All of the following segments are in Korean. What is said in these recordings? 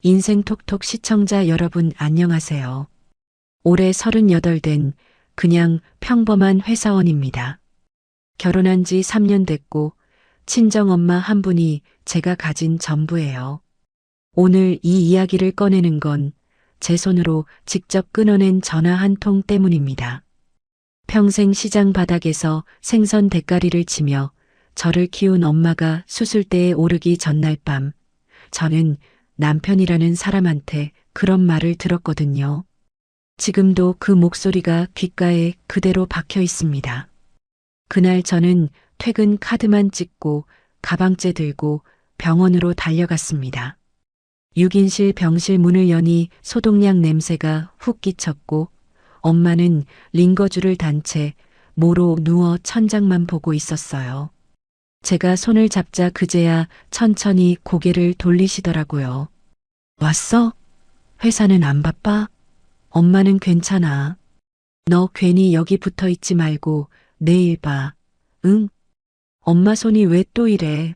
인생톡톡 시청자 여러분 안녕하세요. 올해 38 된 그냥 평범한 회사원입니다. 결혼한 지 3년 됐고 친정엄마 한 분이 제가 가진 전부예요. 오늘 이 이야기를 꺼내는 건 제 손으로 직접 끊어낸 전화 한 통 때문입니다. 평생 시장 바닥에서 생선 대가리를 치며 저를 키운 엄마가 수술대에 오르기 전날 밤 저는 남편이라는 사람한테 그런 말을 들었거든요. 지금도 그 목소리가 귓가에 그대로 박혀 있습니다. 그날 저는 퇴근 카드만 찍고 가방째 들고 병원으로 달려갔습니다. 6인실 병실 문을 여니 소독약 냄새가 훅 끼쳤고 엄마는 링거줄을 단 채 모로 누워 천장만 보고 있었어요. 제가 손을 잡자 그제야 천천히 고개를 돌리시더라고요. 왔어? 회사는 안 바빠? 엄마는 괜찮아. 너 괜히 여기 붙어 있지 말고 내일 봐. 응? 엄마 손이 왜 또 이래?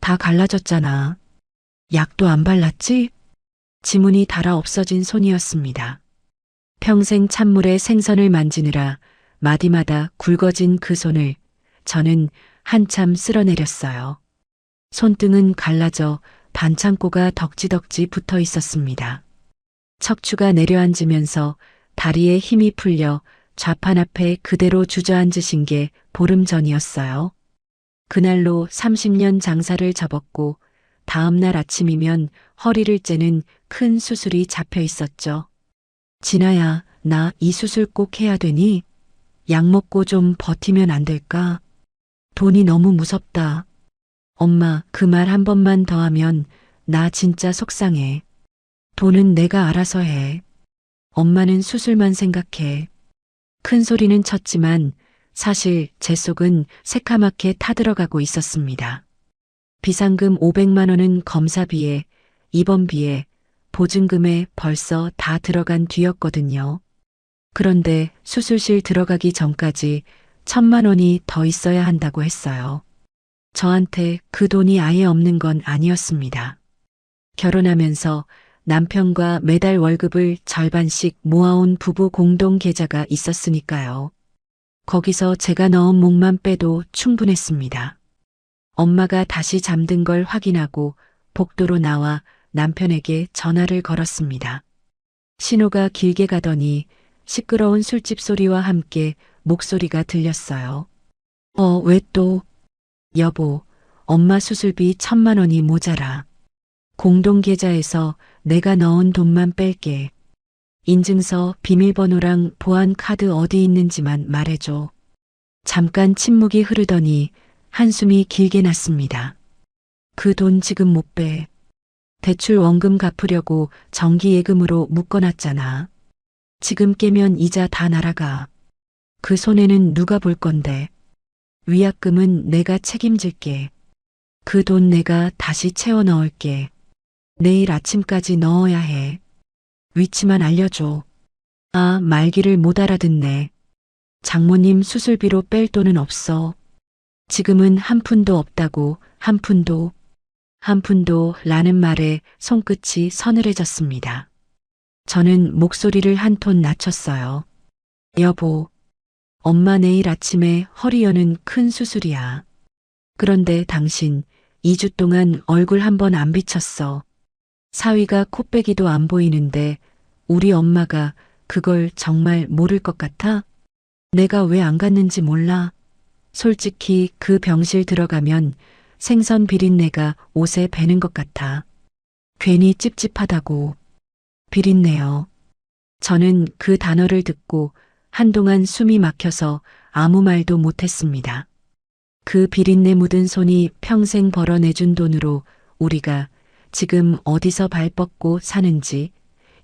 다 갈라졌잖아. 약도 안 발랐지? 지문이 닳아 없어진 손이었습니다. 평생 찬물에 생선을 만지느라 마디마다 굵어진 그 손을 저는 한참 쓸어내렸어요. 손등은 갈라져 반창고가 덕지덕지 붙어 있었습니다. 척추가 내려앉으면서 다리에 힘이 풀려 좌판 앞에 그대로 주저앉으신 게 보름 전이었어요. 그날로 30년 장사를 접었고 다음날 아침이면 허리를 째는 큰 수술이 잡혀 있었죠. 진아야, 나 이 수술 꼭 해야 되니? 약 먹고 좀 버티면 안 될까? 돈이 너무 무섭다. 엄마, 그 말 한 번만 더 하면 나 진짜 속상해. 돈은 내가 알아서 해. 엄마는 수술만 생각해. 큰 소리는 쳤지만 사실 제 속은 새카맣게 타들어가고 있었습니다. 비상금 500만 원은 검사비에, 입원비에, 보증금에 벌써 다 들어간 뒤였거든요. 그런데 수술실 들어가기 전까지 1,000만 원이 더 있어야 한다고 했어요. 저한테 그 돈이 아예 없는 건 아니었습니다. 결혼하면서 남편과 매달 월급을 절반씩 모아온 부부 공동 계좌가 있었으니까요. 거기서 제가 넣은 몫만 빼도 충분했습니다. 엄마가 다시 잠든 걸 확인하고 복도로 나와 남편에게 전화를 걸었습니다. 신호가 길게 가더니 시끄러운 술집 소리와 함께 목소리가 들렸어요. 왜 또? 여보, 엄마 수술비 1,000만 원이 모자라. 공동계좌에서 내가 넣은 돈만 뺄게. 인증서, 비밀번호랑 보안카드 어디 있는지만 말해줘. 잠깐 침묵이 흐르더니 한숨이 길게 났습니다. 그 돈 지금 못 빼. 대출 원금 갚으려고 정기예금으로 묶어놨잖아. 지금 깨면 이자 다 날아가. 그 손해는 누가 볼 건데. 위약금은 내가 책임질게. 그 돈 내가 다시 채워 넣을게. 내일 아침까지 넣어야 해. 위치만 알려줘. 아, 말귀를 못 알아듣네. 장모님 수술비로 뺄 돈은 없어. 지금은 한 푼도 없다고, 한 푼도 라는 말에 손끝이 서늘해졌습니다. 저는 목소리를 한 톤 낮췄어요. 여보, 엄마 내일 아침에 허리 여는 큰 수술이야. 그런데 당신 2주 동안 얼굴 한 번 안 비쳤어. 사위가 코빼기도 안 보이는데 우리 엄마가 그걸 정말 모를 것 같아? 내가 왜 안 갔는지 몰라. 솔직히 그 병실 들어가면 생선 비린내가 옷에 배는 것 같아. 괜히 찝찝하다고. 비린내요. 저는 그 단어를 듣고 한동안 숨이 막혀서 아무 말도 못했습니다. 그 비린내 묻은 손이 평생 벌어내준 돈으로 우리가 지금 어디서 발 뻗고 사는지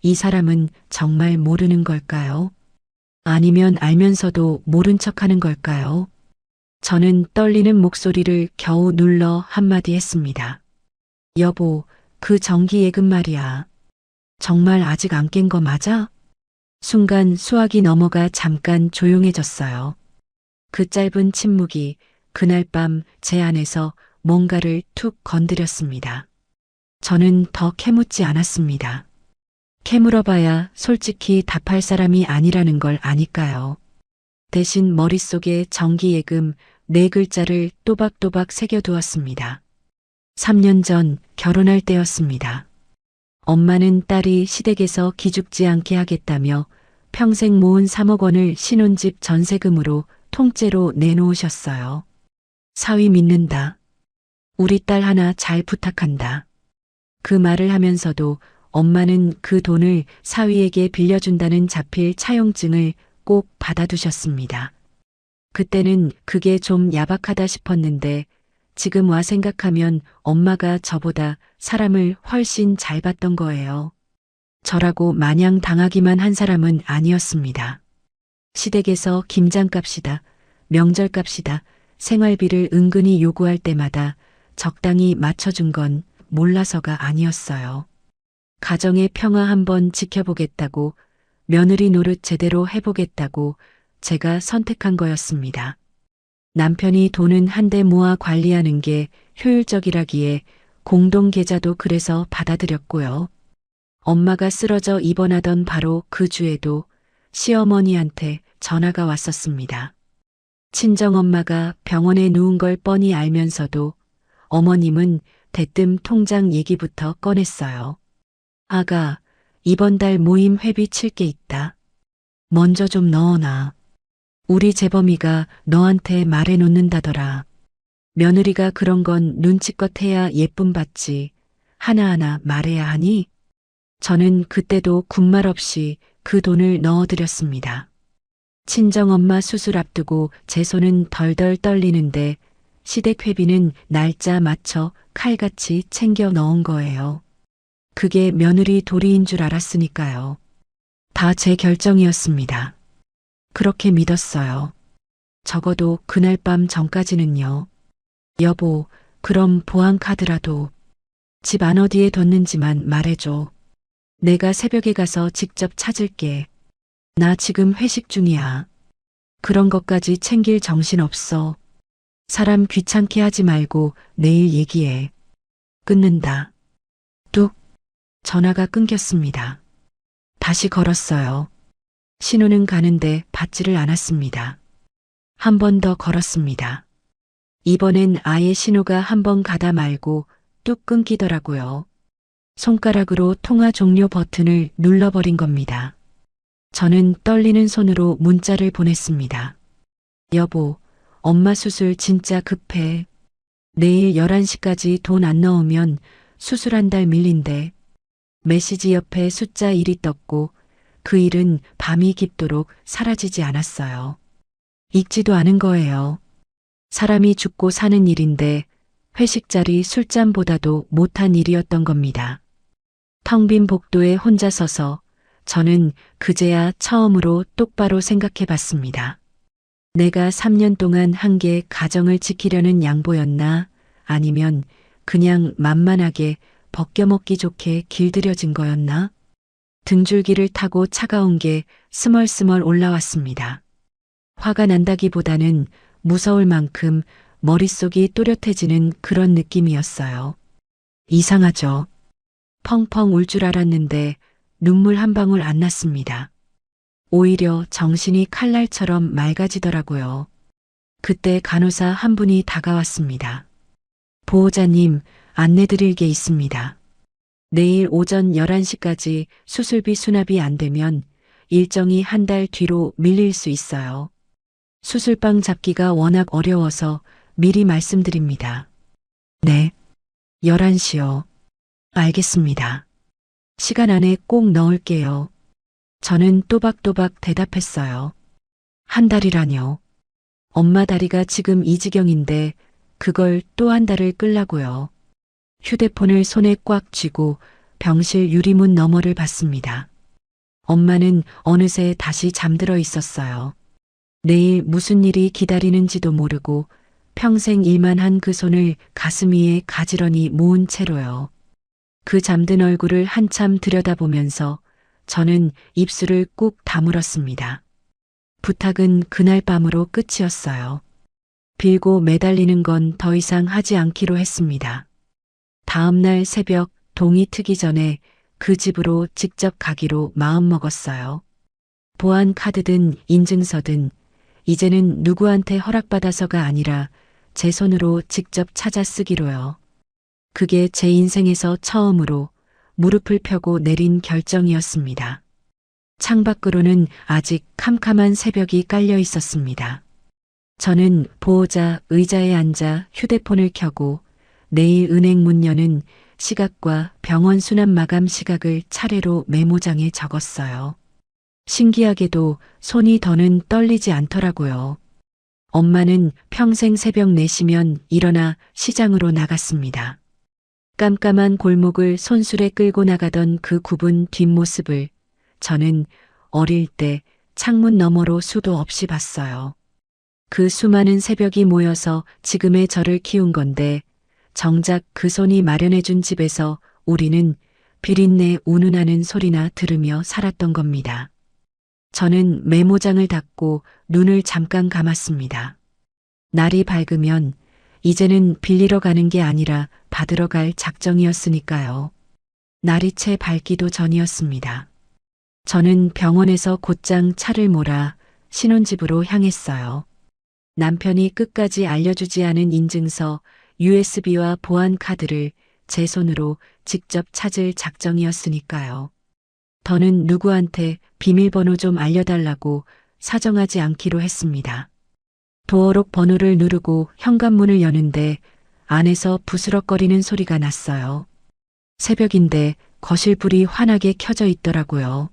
이 사람은 정말 모르는 걸까요? 아니면 알면서도 모른 척하는 걸까요? 저는 떨리는 목소리를 겨우 눌러 한마디 했습니다. 여보, 그 정기예금 말이야. 정말 아직 안 깬 거 맞아? 순간 수화기 넘어가 잠깐 조용해졌어요. 그 짧은 침묵이 그날 밤 제 안에서 뭔가를 툭 건드렸습니다. 저는 더 캐묻지 않았습니다. 캐물어봐야 솔직히 답할 사람이 아니라는 걸 아니까요. 대신 머릿속에 정기예금 4글자를 또박또박 새겨두었습니다. 3년 전 결혼할 때였습니다. 엄마는 딸이 시댁에서 기죽지 않게 하겠다며 평생 모은 3억 원을 신혼집 전세금으로 통째로 내놓으셨어요. 사위 믿는다. 우리 딸 하나 잘 부탁한다. 그 말을 하면서도 엄마는 그 돈을 사위에게 빌려준다는 자필 차용증을 꼭 받아두셨습니다. 그때는 그게 좀 야박하다 싶었는데 지금 와 생각하면 엄마가 저보다 사람을 훨씬 잘 봤던 거예요. 저라고 마냥 당하기만 한 사람은 아니었습니다. 시댁에서 김장값이다, 명절값이다, 생활비를 은근히 요구할 때마다 적당히 맞춰준 건 몰라서가 아니었어요. 가정의 평화 한번 지켜보겠다고, 며느리 노릇 제대로 해보겠다고 제가 선택한 거였습니다. 남편이 돈은 한데 모아 관리하는 게 효율적이라기에 공동계좌도 그래서 받아들였고요. 엄마가 쓰러져 입원하던 바로 그 주에도 시어머니한테 전화가 왔었습니다. 친정엄마가 병원에 누운 걸 뻔히 알면서도 어머님은 대뜸 통장 얘기부터 꺼냈어요. 아가, 이번 달 모임 회비 칠 게 있다. 먼저 좀 넣어놔. 우리 재범이가 너한테 말해놓는다더라. 며느리가 그런 건 눈치껏 해야 예쁨 받지. 하나하나 말해야 하니? 저는 그때도 군말 없이 그 돈을 넣어드렸습니다. 친정엄마 수술 앞두고 제 손은 덜덜 떨리는데 시댁 회비는 날짜 맞춰 칼같이 챙겨 넣은 거예요. 그게 며느리 도리인 줄 알았으니까요. 다 제 결정이었습니다. 그렇게 믿었어요. 적어도 그날 밤 전까지는요. 여보, 그럼 보안카드라도 집 안 어디에 뒀는지만 말해줘. 내가 새벽에 가서 직접 찾을게. 나 지금 회식 중이야. 그런 것까지 챙길 정신 없어. 사람 귀찮게 하지 말고 내일 얘기해. 끊는다. 뚝. 전화가 끊겼습니다. 다시 걸었어요. 신호는 가는데 받지를 않았습니다. 한 번 더 걸었습니다. 이번엔 아예 신호가 한 번 가다 말고 뚝 끊기더라고요. 손가락으로 통화 종료 버튼을 눌러버린 겁니다. 저는 떨리는 손으로 문자를 보냈습니다. 여보, 엄마 수술 진짜 급해. 내일 11시까지 돈 안 넣으면 수술 한 달 밀린대. 메시지 옆에 숫자 1이 떴고 그 일은 밤이 깊도록 사라지지 않았어요. 읽지도 않은 거예요. 사람이 죽고 사는 일인데 회식 자리 술잔보다도 못한 일이었던 겁니다. 텅 빈 복도에 혼자 서서 저는 그제야 처음으로 똑바로 생각해 봤습니다. 내가 3년 동안 한 게 가정을 지키려는 양보였나? 아니면 그냥 만만하게 벗겨먹기 좋게 길들여진 거였나? 등줄기를 타고 차가운 게 스멀스멀 올라왔습니다. 화가 난다기보다는 무서울 만큼 머릿속이 또렷해지는 그런 느낌이었어요. 이상하죠? 펑펑 울 줄 알았는데 눈물 한 방울 안 났습니다. 오히려 정신이 칼날처럼 맑아지더라고요. 그때 간호사 한 분이 다가왔습니다. 보호자님, 안내드릴 게 있습니다. 내일 오전 11시까지 수술비 수납이 안 되면 일정이 한 달 뒤로 밀릴 수 있어요. 수술방 잡기가 워낙 어려워서 미리 말씀드립니다. 네. 11시요. 알겠습니다. 시간 안에 꼭 넣을게요. 저는 또박또박 대답했어요. 한 달이라뇨. 엄마 다리가 지금 이 지경인데 그걸 또 한 달을 끌라고요. 휴대폰을 손에 꽉 쥐고 병실 유리문 너머를 봤습니다. 엄마는 어느새 다시 잠들어 있었어요. 내일 무슨 일이 기다리는지도 모르고 평생 일만 한 그 손을 가슴 위에 가지런히 모은 채로요. 그 잠든 얼굴을 한참 들여다보면서 저는 입술을 꾹 다물었습니다. 부탁은 그날 밤으로 끝이었어요. 빌고 매달리는 건 더 이상 하지 않기로 했습니다. 다음 날 새벽 동이 트기 전에 그 집으로 직접 가기로 마음먹었어요. 보안 카드든 인증서든 이제는 누구한테 허락받아서가 아니라 제 손으로 직접 찾아 쓰기로요. 그게 제 인생에서 처음으로 무릎을 펴고 내린 결정이었습니다. 창밖으로는 아직 캄캄한 새벽이 깔려 있었습니다. 저는 보호자 의자에 앉아 휴대폰을 켜고 내일 은행 문 여는 시각과 병원 수납 마감 시각을 차례로 메모장에 적었어요. 신기하게도 손이 더는 떨리지 않더라고요. 엄마는 평생 새벽 4시면 일어나 시장으로 나갔습니다. 깜깜한 골목을 손수레 끌고 나가던 그 굽은 뒷모습을 저는 어릴 때 창문 너머로 수도 없이 봤어요. 그 수많은 새벽이 모여서 지금의 저를 키운 건데 정작 그 손이 마련해준 집에서 우리는 비린내 운운하는 소리나 들으며 살았던 겁니다. 저는 메모장을 닫고 눈을 잠깐 감았습니다. 날이 밝으면 이제는 빌리러 가는 게 아니라 받으러 갈 작정이었으니까요. 날이 채 밝기도 전이었습니다. 저는 병원에서 곧장 차를 몰아 신혼집으로 향했어요. 남편이 끝까지 알려주지 않은 인증서, USB와 보안 카드를 제 손으로 직접 찾을 작정이었으니까요. 더는 누구한테 비밀번호 좀 알려달라고 사정하지 않기로 했습니다. 도어록 번호를 누르고 현관문을 여는데 안에서 부스럭거리는 소리가 났어요. 새벽인데 거실 불이 환하게 켜져 있더라고요.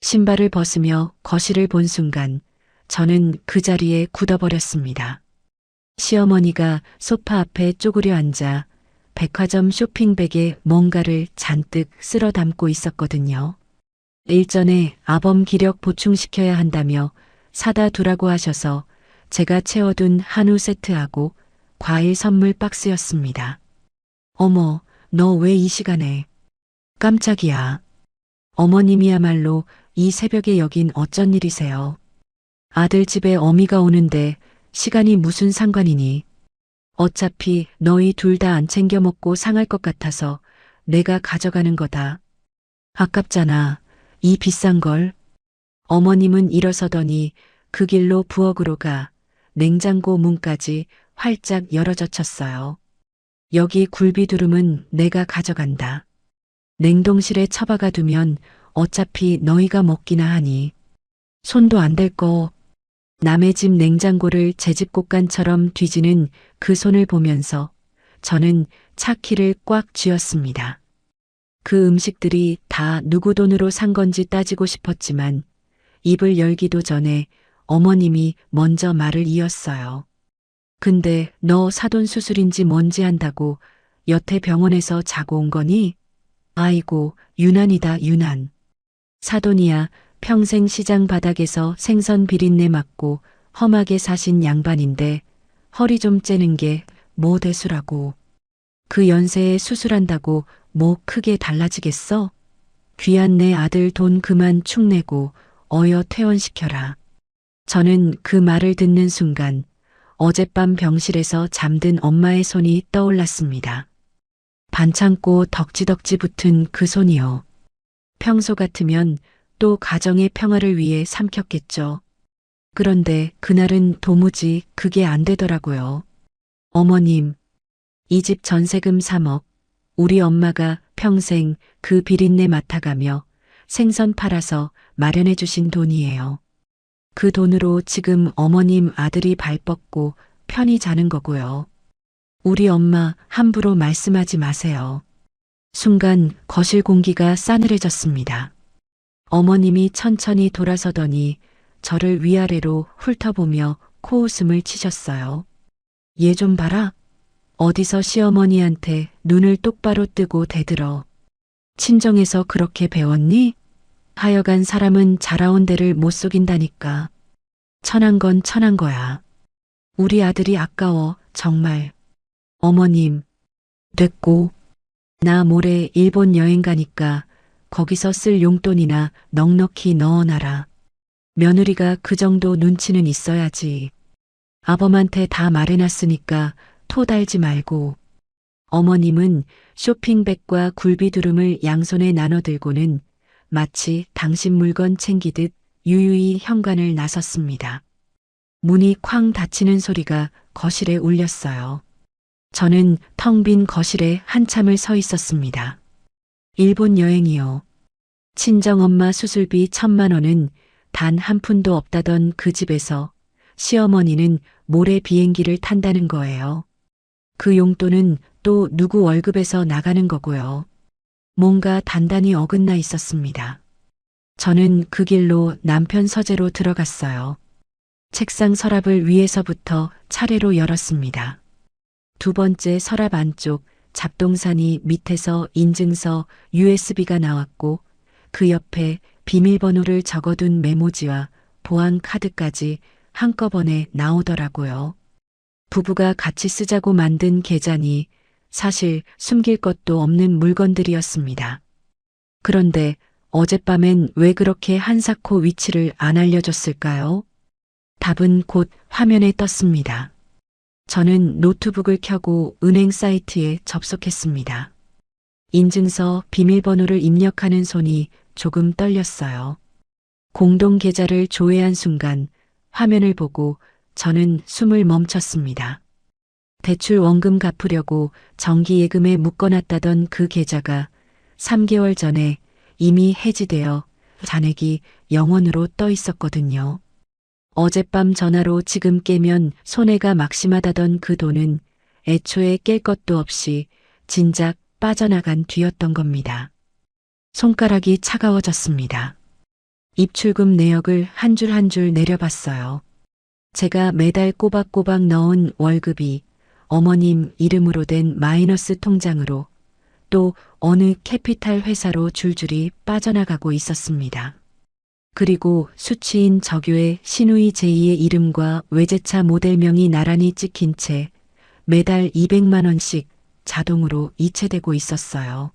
신발을 벗으며 거실을 본 순간 저는 그 자리에 굳어버렸습니다. 시어머니가 소파 앞에 쪼그려 앉아 백화점 쇼핑백에 뭔가를 잔뜩 쓸어 담고 있었거든요. 일전에 아범 기력 보충시켜야 한다며 사다 두라고 하셔서 제가 채워둔 한우 세트하고 과일 선물 박스였습니다. 어머, 너 왜 이 시간에? 깜짝이야. 어머님이야말로 이 새벽에 여긴 어쩐 일이세요? 아들 집에 어미가 오는데 시간이 무슨 상관이니? 어차피 너희 둘 다 안 챙겨 먹고 상할 것 같아서 내가 가져가는 거다. 아깝잖아. 이 비싼 걸. 어머님은 일어서더니 그 길로 부엌으로 가 냉장고 문까지 활짝 열어젖혔어요. 여기 굴비두름은 내가 가져간다. 냉동실에 처박아 두면 어차피 너희가 먹기나 하니. 손도 안 댈 거. 남의 집 냉장고를 제 집 곳간처럼 뒤지는 그 손을 보면서 저는 차 키를 꽉 쥐었습니다. 그 음식들이 다 누구 돈으로 산 건지 따지고 싶었지만 입을 열기도 전에 어머님이 먼저 말을 이었어요. 근데 너 사돈 수술인지 뭔지 한다고 여태 병원에서 자고 온 거니? 아이고, 유난이다, 유난. 사돈이야 평생 시장 바닥에서 생선 비린내 맡고 험하게 사신 양반인데 허리 좀 째는 게 뭐 대수라고. 그 연세에 수술한다고 뭐 크게 달라지겠어? 귀한 내 아들 돈 그만 축내고 어여 퇴원시켜라. 저는 그 말을 듣는 순간 어젯밤 병실에서 잠든 엄마의 손이 떠올랐습니다. 반창고 덕지덕지 붙은 그 손이요. 평소 같으면 또 가정의 평화를 위해 삼켰겠죠. 그런데 그날은 도무지 그게 안 되더라고요. 어머님, 이 집 전세금 3억, 우리 엄마가 평생 그 비린내 맡아가며 생선 팔아서 마련해 주신 돈이에요. 그 돈으로 지금 어머님 아들이 발 뻗고 편히 자는 거고요. 우리 엄마 함부로 말씀하지 마세요. 순간 거실 공기가 싸늘해졌습니다. 어머님이 천천히 돌아서더니 저를 위아래로 훑어보며 코웃음을 치셨어요. 얘 좀 봐라. 어디서 시어머니한테 눈을 똑바로 뜨고 대들어. 친정에서 그렇게 배웠니? 하여간 사람은 자라온 데를 못 속인다니까. 천한 건 천한 거야. 우리 아들이 아까워, 정말. 어머님, 됐고. 나 모레 일본 여행 가니까 거기서 쓸 용돈이나 넉넉히 넣어놔라. 며느리가 그 정도 눈치는 있어야지. 아범한테 다 말해놨으니까 토 달지 말고. 어머님은 쇼핑백과 굴비두름을 양손에 나눠 들고는 마치 당신 물건 챙기듯 유유히 현관을 나섰습니다. 문이 쾅 닫히는 소리가 거실에 울렸어요. 저는 텅 빈 거실에 한참을 서 있었습니다. 일본 여행이요. 친정엄마 수술비 1,000만 원은 단 한 푼도 없다던 그 집에서 시어머니는 모레 비행기를 탄다는 거예요. 그 용돈은 또 누구 월급에서 나가는 거고요. 뭔가 단단히 어긋나 있었습니다. 저는 그 길로 남편 서재로 들어갔어요. 책상 서랍을 위에서부터 차례로 열었습니다. 두 번째 서랍 안쪽 잡동사니 밑에서 인증서 USB가 나왔고 그 옆에 비밀번호를 적어둔 메모지와 보안 카드까지 한꺼번에 나오더라고요. 부부가 같이 쓰자고 만든 계좌니 사실 숨길 것도 없는 물건들이었습니다. 그런데 어젯밤엔 왜 그렇게 한사코 위치를 안 알려줬을까요? 답은 곧 화면에 떴습니다. 저는 노트북을 켜고 은행 사이트에 접속했습니다. 인증서 비밀번호를 입력하는 손이 조금 떨렸어요. 공동 계좌를 조회한 순간 화면을 보고 저는 숨을 멈췄습니다. 대출 원금 갚으려고 정기예금에 묶어놨다던 그 계좌가 3개월 전에 이미 해지되어 잔액이 0원으로 떠 있었거든요. 어젯밤 전화로 지금 깨면 손해가 막심하다던 그 돈은 애초에 깰 것도 없이 진작 빠져나간 뒤였던 겁니다. 손가락이 차가워졌습니다. 입출금 내역을 한 줄 한 줄 내려봤어요. 제가 매달 꼬박꼬박 넣은 월급이 어머님 이름으로 된 마이너스 통장으로 또 어느 캐피탈 회사로 줄줄이 빠져나가고 있었습니다. 그리고 수취인 적유의 신우이 제2의 이름과 외제차 모델명이 나란히 찍힌 채 매달 200만 원씩 자동으로 이체되고 있었어요.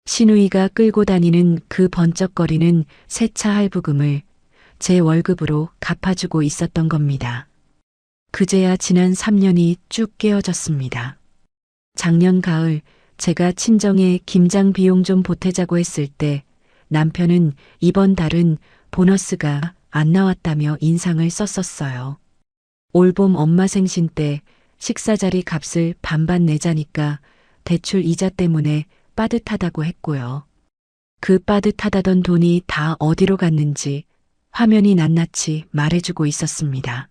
신우이가 끌고 다니는 그 번쩍거리는 새 차 할부금을 제 월급으로 갚아주고 있었던 겁니다. 그제야 지난 3년이 쭉 깨어졌습니다. 작년 가을 제가 친정에 김장 비용 좀 보태자고 했을 때 남편은 이번 달은 보너스가 안 나왔다며 인상을 썼었어요. 올봄 엄마 생신 때 식사 자리 값을 반반 내자니까 대출 이자 때문에 빠듯하다고 했고요. 그 빠듯하다던 돈이 다 어디로 갔는지 화면이 낱낱이 말해주고 있었습니다.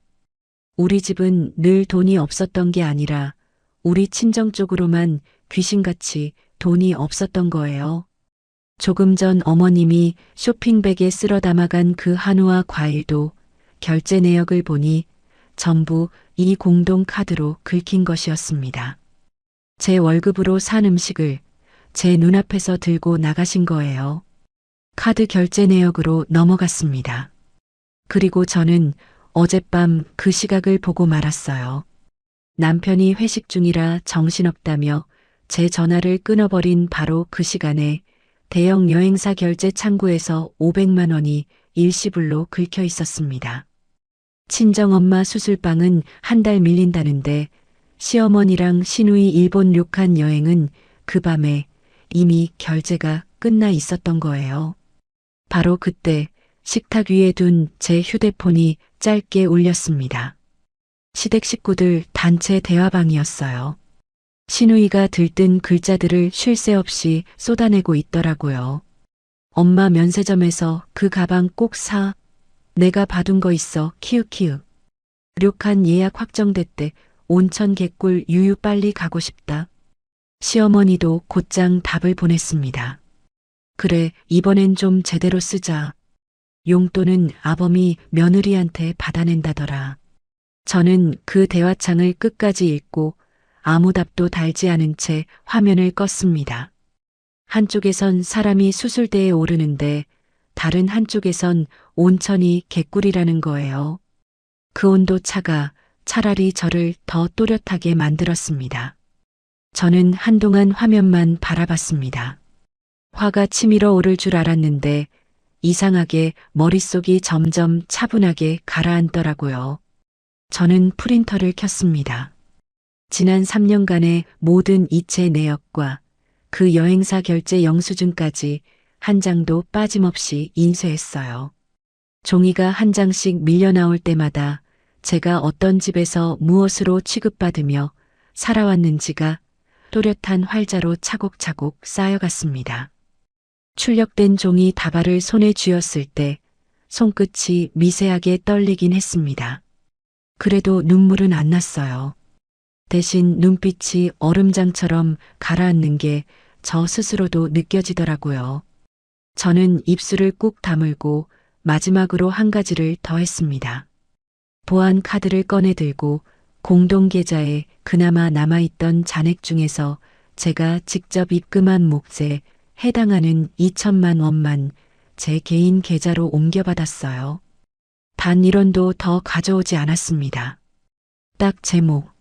우리 집은 늘 돈이 없었던 게 아니라 우리 친정 쪽으로만 귀신같이 돈이 없었던 거예요. 조금 전 어머님이 쇼핑백에 쓸어 담아간 그 한우와 과일도 결제 내역을 보니 전부 이 공동 카드로 긁힌 것이었습니다. 제 월급으로 산 음식을 제 눈앞에서 들고 나가신 거예요. 카드 결제 내역으로 넘어갔습니다. 그리고 저는 어젯밤 그 시각을 보고 말았어요. 남편이 회식 중이라 정신없다며 제 전화를 끊어버린 바로 그 시간에 대형 여행사 결제 창구에서 500만 원이 일시불로 긁혀 있었습니다. 친정엄마 수술방은 한 달 밀린다는데 시어머니랑 시누이 일본 료칸 여행은 그 밤에 이미 결제가 끝나 있었던 거예요. 바로 그때 식탁 위에 둔 제 휴대폰이 짧게 울렸습니다. 시댁 식구들 단체 대화방이었어요. 시누이가 들뜬 글자들을 쉴 새 없이 쏟아내고 있더라고요. 엄마 면세점에서 그 가방 꼭 사. 내가 받은 거 있어. 키읔키읔. 료칸 예약 확정됐대. 온천 개꿀 유유 빨리 가고 싶다. 시어머니도 곧장 답을 보냈습니다. 그래, 이번엔 좀 제대로 쓰자. 용돈은 아범이 며느리한테 받아낸다더라. 저는 그 대화창을 끝까지 읽고 아무 답도 달지 않은 채 화면을 껐습니다. 한쪽에선 사람이 수술대에 오르는데 다른 한쪽에선 온천이 개꿀이라는 거예요. 그 온도차가 차라리 저를 더 또렷하게 만들었습니다. 저는 한동안 화면만 바라봤습니다. 화가 치밀어 오를 줄 알았는데 이상하게 머릿속이 점점 차분하게 가라앉더라고요. 저는 프린터를 켰습니다. 지난 3년간의 모든 이체 내역과 그 여행사 결제 영수증까지 한 장도 빠짐없이 인쇄했어요. 종이가 한 장씩 밀려 나올 때마다 제가 어떤 집에서 무엇으로 취급받으며 살아왔는지가 또렷한 활자로 차곡차곡 쌓여갔습니다. 출력된 종이 다발을 손에 쥐었을 때 손끝이 미세하게 떨리긴 했습니다. 그래도 눈물은 안 났어요. 대신 눈빛이 얼음장처럼 가라앉는 게 저 스스로도 느껴지더라고요. 저는 입술을 꾹 다물고 마지막으로 한 가지를 더 했습니다. 보안 카드를 꺼내 들고 공동계좌에 그나마 남아있던 잔액 중에서 제가 직접 입금한 몫에 해당하는 2천만 원만 제 개인 계좌로 옮겨받았어요. 단 1원도 더 가져오지 않았습니다. 딱 제목,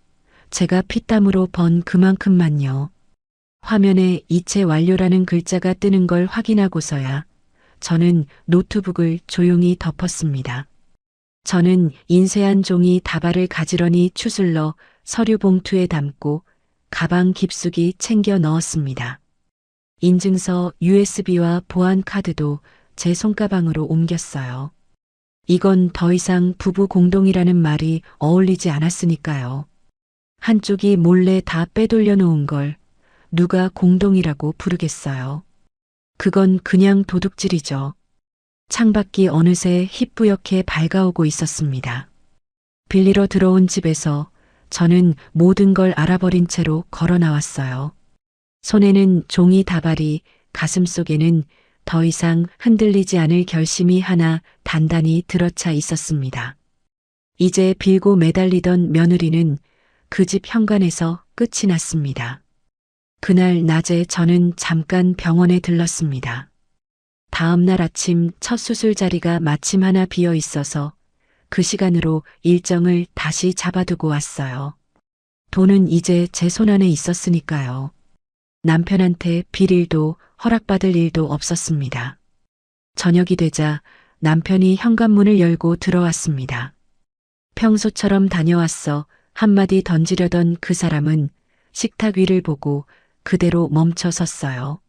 제가 피땀으로 번 그만큼만요. 화면에 이체 완료라는 글자가 뜨는 걸 확인하고서야 저는 노트북을 조용히 덮었습니다. 저는 인쇄한 종이 다발을 가지런히 추슬러 서류 봉투에 담고 가방 깊숙이 챙겨 넣었습니다. 인증서, USB와 보안 카드도 제 손가방으로 옮겼어요. 이건 더 이상 부부 공동이라는 말이 어울리지 않았으니까요. 한쪽이 몰래 다 빼돌려 놓은 걸 누가 공동이라고 부르겠어요. 그건 그냥 도둑질이죠. 창밖이 어느새 희뿌옇게 밝아오고 있었습니다. 빌리러 들어온 집에서 저는 모든 걸 알아버린 채로 걸어 나왔어요. 손에는 종이 다발이, 가슴속에는 더 이상 흔들리지 않을 결심이 하나 단단히 들어차 있었습니다. 이제 빌고 매달리던 며느리는 그 집 현관에서 끝이 났습니다. 그날 낮에 저는 잠깐 병원에 들렀습니다. 다음 날 아침 첫 수술 자리가 마침 하나 비어 있어서 그 시간으로 일정을 다시 잡아두고 왔어요. 돈은 이제 제 손안에 있었으니까요. 남편한테 빌 일도 허락받을 일도 없었습니다. 저녁이 되자 남편이 현관문을 열고 들어왔습니다. 평소처럼 다녀왔어 한마디 던지려던 그 사람은 식탁 위를 보고 그대로 멈춰 섰어요.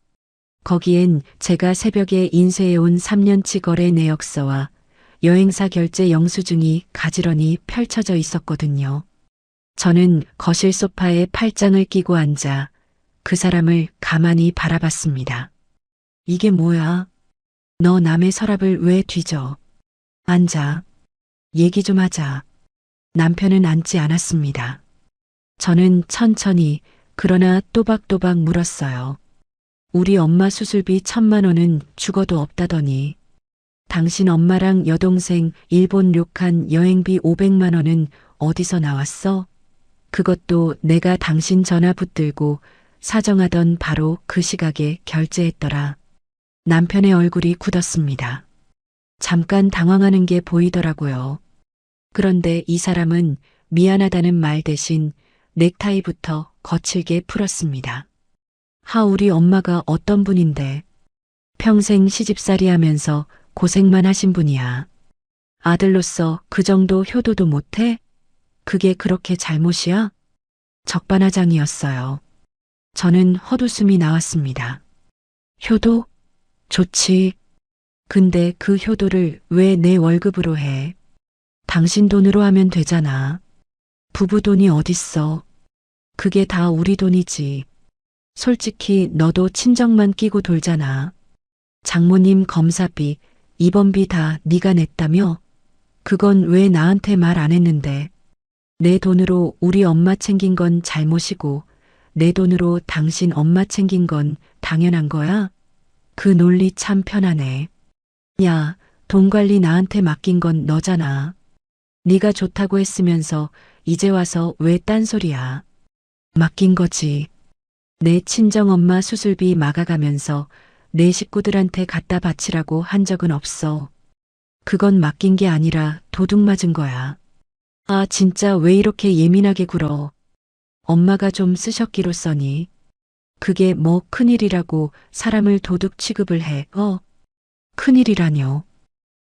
거기엔 제가 새벽에 인쇄해온 3년치 거래 내역서와 여행사 결제 영수증이 가지런히 펼쳐져 있었거든요. 저는 거실 소파에 팔짱을 끼고 앉아 그 사람을 가만히 바라봤습니다. 이게 뭐야? 너 남의 서랍을 왜 뒤져? 앉아. 얘기 좀 하자. 남편은 앉지 않았습니다. 저는 천천히 그러나 또박또박 물었어요. 우리 엄마 수술비 1,000만 원은 죽어도 없다더니 당신 엄마랑 여동생 일본 료칸 여행비 500만 원은 어디서 나왔어? 그것도 내가 당신 전화 붙들고 사정하던 바로 그 시각에 결제했더라. 남편의 얼굴이 굳었습니다. 잠깐 당황하는 게 보이더라고요. 그런데 이 사람은 미안하다는 말 대신 넥타이부터 거칠게 풀었습니다. 우리 엄마가 어떤 분인데 평생 시집살이 하면서 고생만 하신 분이야. 아들로서 그 정도 효도도 못해? 그게 그렇게 잘못이야? 적반하장이었어요. 저는 헛웃음이 나왔습니다. 효도? 좋지. 근데 그 효도를 왜 내 월급으로 해? 당신 돈으로 하면 되잖아. 부부 돈이 어딨어. 그게 다 우리 돈이지. 솔직히 너도 친정만 끼고 돌잖아. 장모님 검사비, 입원비 다 네가 냈다며? 그건 왜 나한테 말 안 했는데. 내 돈으로 우리 엄마 챙긴 건 잘못이고 내 돈으로 당신 엄마 챙긴 건 당연한 거야? 그 논리 참 편하네. 야, 돈 관리 나한테 맡긴 건 너잖아. 네가 좋다고 했으면서 이제 와서 왜 딴소리야. 맡긴 거지. 내 친정엄마 수술비 막아가면서 내 식구들한테 갖다 바치라고 한 적은 없어. 그건 맡긴 게 아니라 도둑 맞은 거야. 진짜 왜 이렇게 예민하게 굴어. 엄마가 좀 쓰셨기로 써니. 그게 뭐 큰일이라고 사람을 도둑 취급을 해. 큰일이라뇨.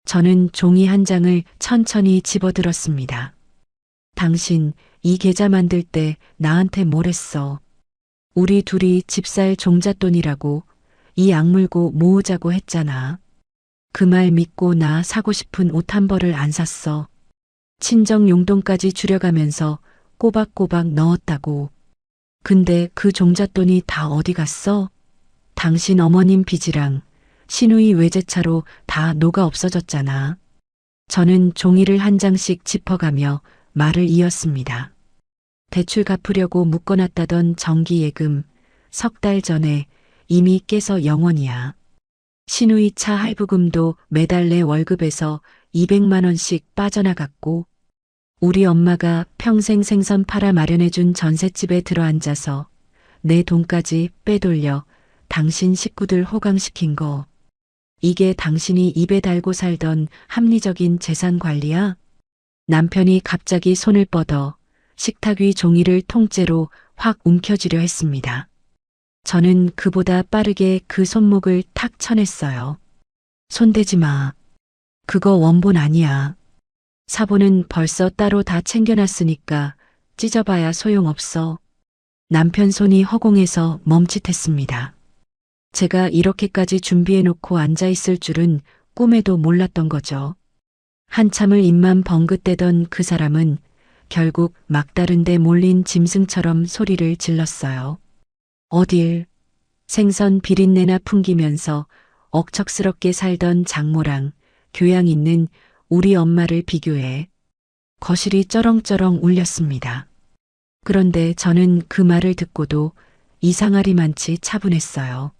저는 종이 한 장을 천천히 집어들었습니다. 당신 이 계좌 만들 때 나한테 뭘 했어? 우리 둘이 집 살 종잣돈이라고 이 악물고 모으자고 했잖아. 그 말 믿고 나 사고 싶은 옷 한 벌을 안 샀어. 친정 용돈까지 줄여가면서 꼬박꼬박 넣었다고. 근데 그 종잣돈이 다 어디 갔어? 당신 어머님 빚이랑 시누이 외제차로 다 녹아 없어졌잖아. 저는 종이를 한 장씩 짚어가며 말을 이었습니다. 대출 갚으려고 묶어놨다던 정기예금 3달 전에 이미 깨서 영원이야. 시누이 차 할부금도 매달 내 월급에서 200만 원씩 빠져나갔고 우리 엄마가 평생 생선 팔아 마련해준 전셋집에 들어앉아서 내 돈까지 빼돌려 당신 식구들 호강시킨 거. 이게 당신이 입에 달고 살던 합리적인 재산 관리야? 남편이 갑자기 손을 뻗어 식탁 위 종이를 통째로 확 움켜쥐려 했습니다. 저는 그보다 빠르게 그 손목을 탁 쳐냈어요. 손대지 마. 그거 원본 아니야. 사본은 벌써 따로 다 챙겨놨으니까 찢어봐야 소용없어. 남편 손이 허공에서 멈칫했습니다. 제가 이렇게까지 준비해놓고 앉아있을 줄은 꿈에도 몰랐던 거죠. 한참을 입만 벙긋대던 그 사람은 결국 막다른 데 몰린 짐승처럼 소리를 질렀어요. 어딜? 생선 비린내나 풍기면서 억척스럽게 살던 장모랑 교양 있는 우리 엄마를 비교해. 거실이 쩌렁쩌렁 울렸습니다. 그런데 저는 그 말을 듣고도 이상하리만치 차분했어요.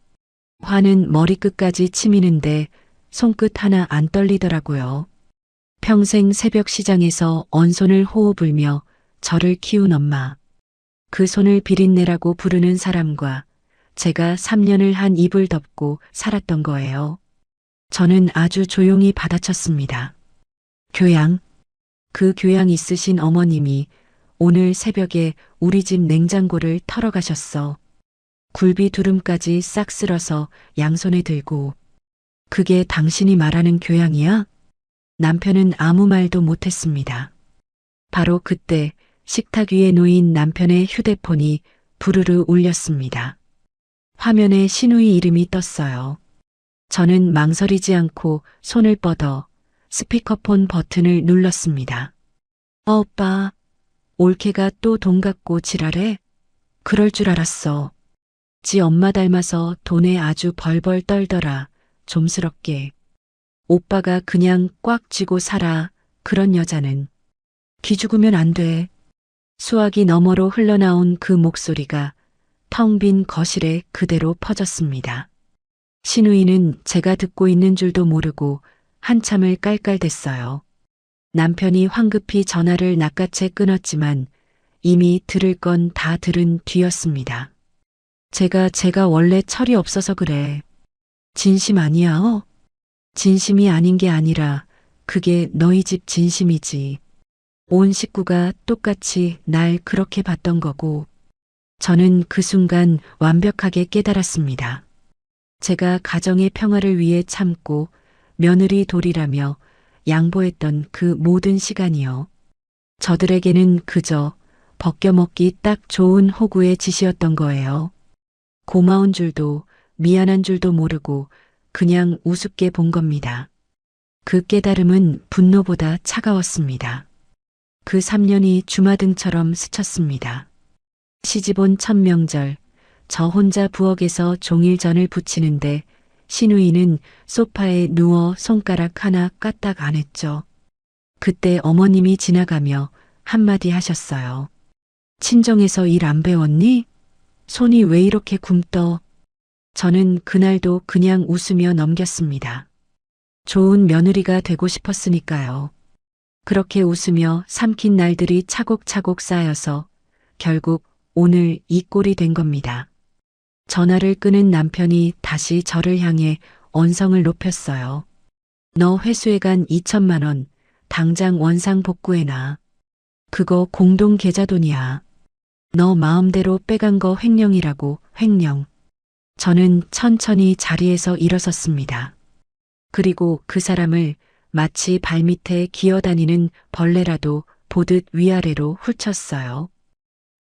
화는 머리끝까지 치미는데 손끝 하나 안 떨리더라고요. 평생 새벽 시장에서 언손을 호호 불며 저를 키운 엄마. 그 손을 비린내라고 부르는 사람과 제가 3년을 한 입을 덮고 살았던 거예요. 저는 아주 조용히 받아쳤습니다. 교양. 그 교양 있으신 어머님이 오늘 새벽에 우리 집 냉장고를 털어가셨어. 굴비 두름까지 싹 쓸어서 양손에 들고. 그게 당신이 말하는 교양이야? 남편은 아무 말도 못했습니다. 바로 그때 식탁 위에 놓인 남편의 휴대폰이 부르르 울렸습니다. 화면에 시누이 이름이 떴어요. 저는 망설이지 않고 손을 뻗어 스피커폰 버튼을 눌렀습니다. 오빠, 올케가 또 돈 갖고 지랄해? 그럴 줄 알았어. 지 엄마 닮아서 돈에 아주 벌벌 떨더라. 좀스럽게. 오빠가 그냥 꽉 쥐고 살아. 그런 여자는. 기죽으면 안 돼. 수화기 너머로 흘러나온 그 목소리가 텅 빈 거실에 그대로 퍼졌습니다. 시누이는 제가 듣고 있는 줄도 모르고 한참을 깔깔댔어요. 남편이 황급히 전화를 낚아채 끊었지만 이미 들을 건 다 들은 뒤였습니다. 제가 원래 철이 없어서 그래. 진심 아니야, 어? 진심이 아닌 게 아니라 그게 너희 집 진심이지. 온 식구가 똑같이 날 그렇게 봤던 거고. 저는 그 순간 완벽하게 깨달았습니다. 제가 가정의 평화를 위해 참고 며느리 도리라며 양보했던 그 모든 시간이요. 저들에게는 그저 벗겨먹기 딱 좋은 호구의 짓이었던 거예요. 고마운 줄도 미안한 줄도 모르고 그냥 우습게 본 겁니다. 그 깨달음은 분노보다 차가웠습니다. 그 3년이 주마등처럼 스쳤습니다. 시집온 첫 명절, 저 혼자 부엌에서 종일전을 부치는데 시누이는 소파에 누워 손가락 하나 까딱 안 했죠. 그때 어머님이 지나가며 한마디 하셨어요. 친정에서 일 안 배웠니? 손이 왜 이렇게 굼떠? 저는 그날도 그냥 웃으며 넘겼습니다. 좋은 며느리가 되고 싶었으니까요. 그렇게 웃으며 삼킨 날들이 차곡차곡 쌓여서 결국 오늘 이 꼴이 된 겁니다. 전화를 끊은 남편이 다시 저를 향해 언성을 높였어요. 너 회수해간 2천만 원 당장 원상 복구해놔. 그거 공동 계좌 돈이야. 너 마음대로 빼간 거 횡령이라고. 횡령. 저는 천천히 자리에서 일어섰습니다. 그리고 그 사람을 마치 발밑에 기어다니는 벌레라도 보듯 위아래로 훑쳤어요.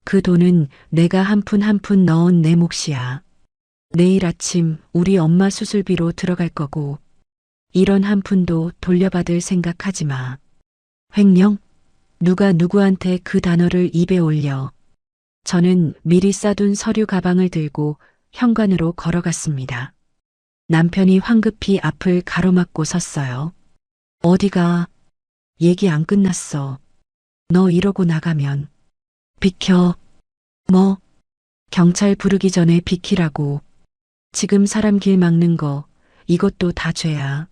그 돈은 내가 한 푼 한 푼 넣은 내 몫이야. 내일 아침 우리 엄마 수술비로 들어갈 거고 이런 한 푼도 돌려받을 생각하지 마. 횡령? 누가 누구한테 그 단어를 입에 올려. 저는 미리 싸둔 서류 가방을 들고 현관으로 걸어갔습니다. 남편이 황급히 앞을 가로막고 섰어요. 어디가? 얘기 안 끝났어. 너 이러고 나가면. 비켜. 뭐? 경찰 부르기 전에 비키라고. 지금 사람 길 막는 거, 이것도 다 죄야.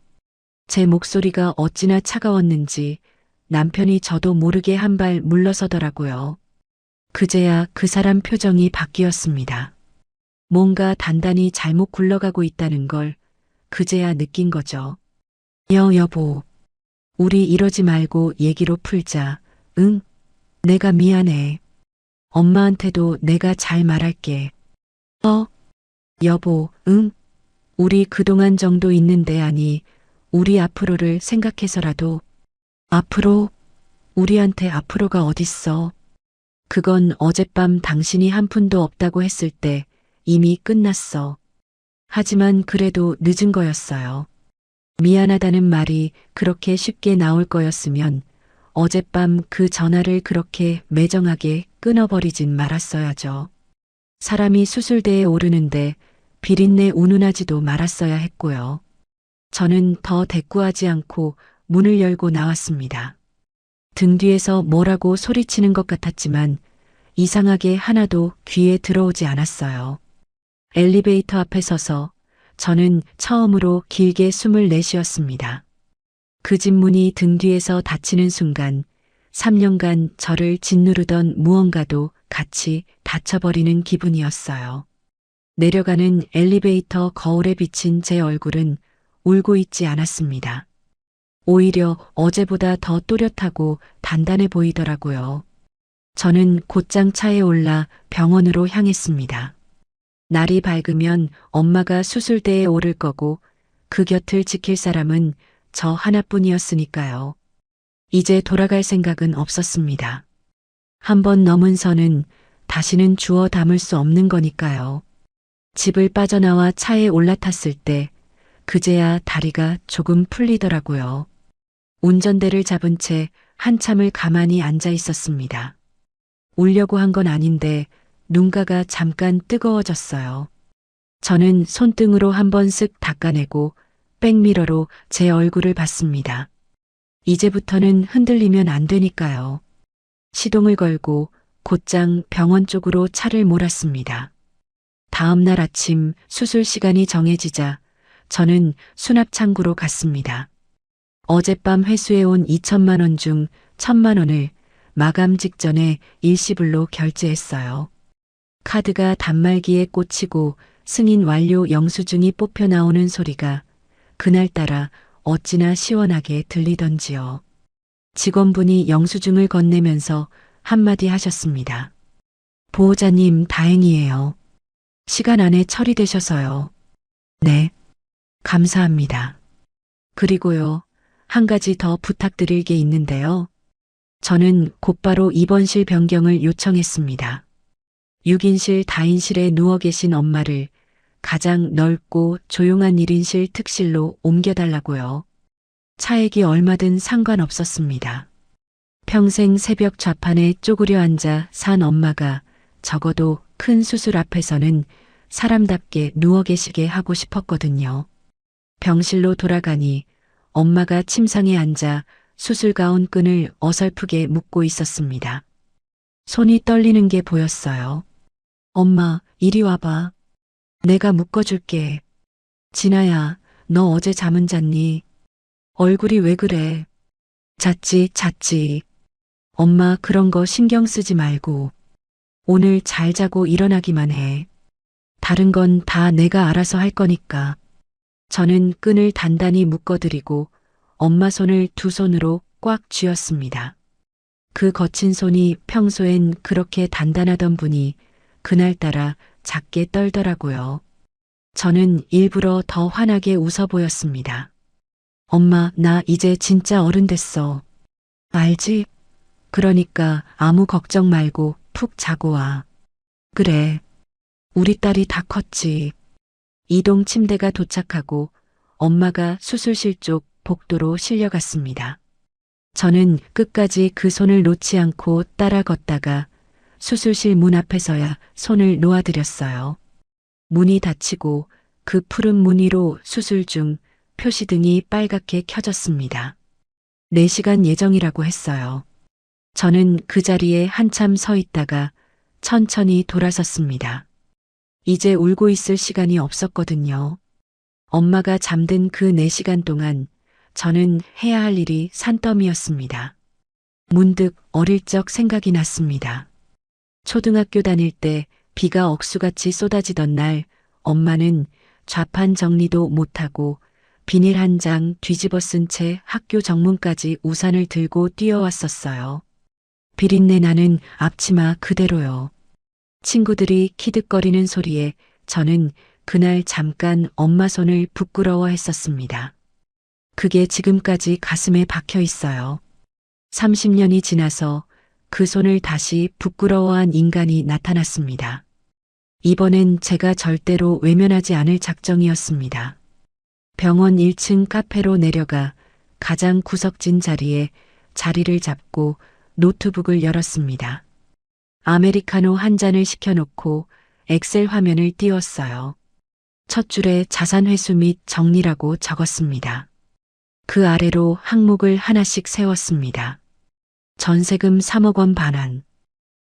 제 목소리가 어찌나 차가웠는지 남편이 저도 모르게 한 발 물러서더라고요. 그제야 그 사람 표정이 바뀌었습니다. 뭔가 단단히 잘못 굴러가고 있다는 걸 그제야 느낀 거죠. 여보. 우리 이러지 말고 얘기로 풀자. 응? 내가 미안해. 엄마한테도 내가 잘 말할게. 여보, 응? 우리 그동안 정도 있는데 아니, 우리 앞으로를 생각해서라도. 앞으로? 우리한테 앞으로가 어딨어? 그건 어젯밤 당신이 한 푼도 없다고 했을 때 이미 끝났어. 하지만 그래도 늦은 거였어요. 미안하다는 말이 그렇게 쉽게 나올 거였으면 어젯밤 그 전화를 그렇게 매정하게 끊어버리진 말았어야죠. 사람이 수술대에 오르는데 비린내 운운하지도 말았어야 했고요. 저는 더 대꾸하지 않고 문을 열고 나왔습니다. 등 뒤에서 뭐라고 소리치는 것 같았지만 이상하게 하나도 귀에 들어오지 않았어요. 엘리베이터 앞에 서서 저는 처음으로 길게 숨을 내쉬었습니다. 그 집 문이 등 뒤에서 닫히는 순간 3년간 저를 짓누르던 무언가도 같이 닫혀버리는 기분이었어요. 내려가는 엘리베이터 거울에 비친 제 얼굴은 울고 있지 않았습니다. 오히려 어제보다 더 또렷하고 단단해 보이더라고요. 저는 곧장 차에 올라 병원으로 향했습니다. 날이 밝으면 엄마가 수술대에 오를 거고 그 곁을 지킬 사람은 저 하나뿐이었으니까요. 이제 돌아갈 생각은 없었습니다. 한 번 넘은 선은 다시는 주워 담을 수 없는 거니까요. 집을 빠져나와 차에 올라탔을 때 그제야 다리가 조금 풀리더라고요. 운전대를 잡은 채 한참을 가만히 앉아 있었습니다. 울려고 한 건 아닌데 눈가가 잠깐 뜨거워졌어요. 저는 손등으로 한번 쓱 닦아내고 백미러로 제 얼굴을 봤습니다. 이제부터는 흔들리면 안 되니까요. 시동을 걸고 곧장 병원 쪽으로 차를 몰았습니다. 다음 날 아침 수술 시간이 정해지자 저는 수납창구로 갔습니다. 어젯밤 회수해온 2천만 원 중 1,000만 원을 마감 직전에 일시불로 결제했어요. 카드가 단말기에 꽂히고 승인 완료 영수증이 뽑혀 나오는 소리가 그날따라 어찌나 시원하게 들리던지요. 직원분이 영수증을 건네면서 한마디 하셨습니다. 보호자님 다행이에요. 시간 안에 처리되셔서요. 네. 감사합니다. 그리고요. 한 가지 더 부탁드릴 게 있는데요. 저는 곧바로 입원실 변경을 요청했습니다. 6인실 다인실에 누워 계신 엄마를 가장 넓고 조용한 1인실 특실로 옮겨달라고요. 차액이 얼마든 상관없었습니다. 평생 새벽 좌판에 쪼그려 앉아 산 엄마가 적어도 큰 수술 앞에서는 사람답게 누워 계시게 하고 싶었거든요. 병실로 돌아가니 엄마가 침상에 앉아 수술 가운 끈을 어설프게 묶고 있었습니다. 손이 떨리는 게 보였어요. 엄마, 이리 와봐. 내가 묶어줄게. 진아야, 너 어제 잠은 잤니? 얼굴이 왜 그래? 잤지. 엄마 그런 거 신경 쓰지 말고. 오늘 잘 자고 일어나기만 해. 다른 건 다 내가 알아서 할 거니까. 저는 끈을 단단히 묶어드리고 엄마 손을 두 손으로 꽉 쥐었습니다. 그 거친 손이 평소엔 그렇게 단단하던 분이 그날따라 작게 떨더라고요. 저는 일부러 더 환하게 웃어 보였습니다. 엄마, 나 이제 진짜 어른 됐어. 알지? 그러니까 아무 걱정 말고 푹 자고 와. 그래. 우리 딸이 다 컸지. 이동 침대가 도착하고 엄마가 수술실 쪽 복도로 실려갔습니다. 저는 끝까지 그 손을 놓지 않고 따라 걷다가 수술실 문 앞에서야 손을 놓아드렸어요. 문이 닫히고 그 푸른 문 위로 수술 중 표시등이 빨갛게 켜졌습니다. 4시간 예정이라고 했어요. 저는 그 자리에 한참 서 있다가 천천히 돌아섰습니다. 이제 울고 있을 시간이 없었거든요. 엄마가 잠든 그 4시간 동안 저는 해야 할 일이 산더미였습니다. 문득 어릴 적 생각이 났습니다. 초등학교 다닐 때 비가 억수같이 쏟아지던 날 엄마는 좌판 정리도 못하고 비닐 한 장 뒤집어 쓴 채 학교 정문까지 우산을 들고 뛰어왔었어요. 비린내 나는 앞치마 그대로요. 친구들이 키득거리는 소리에 저는 그날 잠깐 엄마 손을 부끄러워했었습니다. 그게 지금까지 가슴에 박혀 있어요. 30년이 지나서 그 손을 다시 부끄러워한 인간이 나타났습니다. 이번엔 제가 절대로 외면하지 않을 작정이었습니다. 병원 1층 카페로 내려가 가장 구석진 자리에 자리를 잡고 노트북을 열었습니다. 아메리카노 한 잔을 시켜놓고 엑셀 화면을 띄웠어요. 첫 줄에 자산 회수 및 정리라고 적었습니다. 그 아래로 항목을 하나씩 세웠습니다. 전세금 3억 원 반환.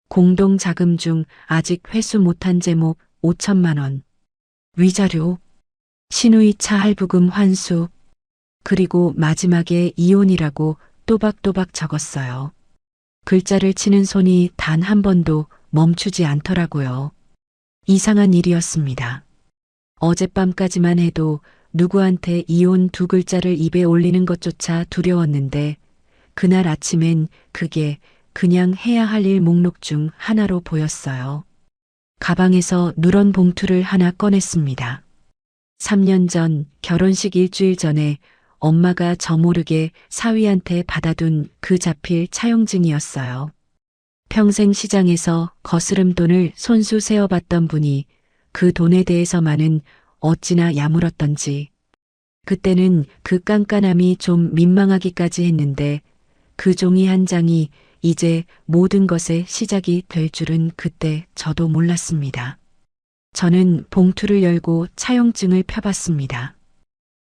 공동자금 중 아직 회수 못한 제목 5천만 원. 위자료. 신우이차 할부금 환수. 그리고 마지막에 이혼이라고 또박또박 적었어요. 글자를 치는 손이 단 한 번도 멈추지 않더라고요. 이상한 일이었습니다. 어젯밤까지만 해도 누구한테 이혼 2글자를 입에 올리는 것조차 두려웠는데 그날 아침엔 그게 그냥 해야 할 일 목록 중 하나로 보였어요. 가방에서 누런 봉투를 하나 꺼냈습니다. 3년 전 결혼식 일주일 전에 엄마가 저 모르게 사위한테 받아둔 그 자필 차용증이었어요. 평생 시장에서 거스름 돈을 손수 세어봤던 분이 그 돈에 대해서만은 어찌나 야물었던지. 그때는 그 깐깐함이 좀 민망하기까지 했는데 그 종이 한 장이 이제 모든 것의 시작이 될 줄은 그때 저도 몰랐습니다. 저는 봉투를 열고 차용증을 펴봤습니다.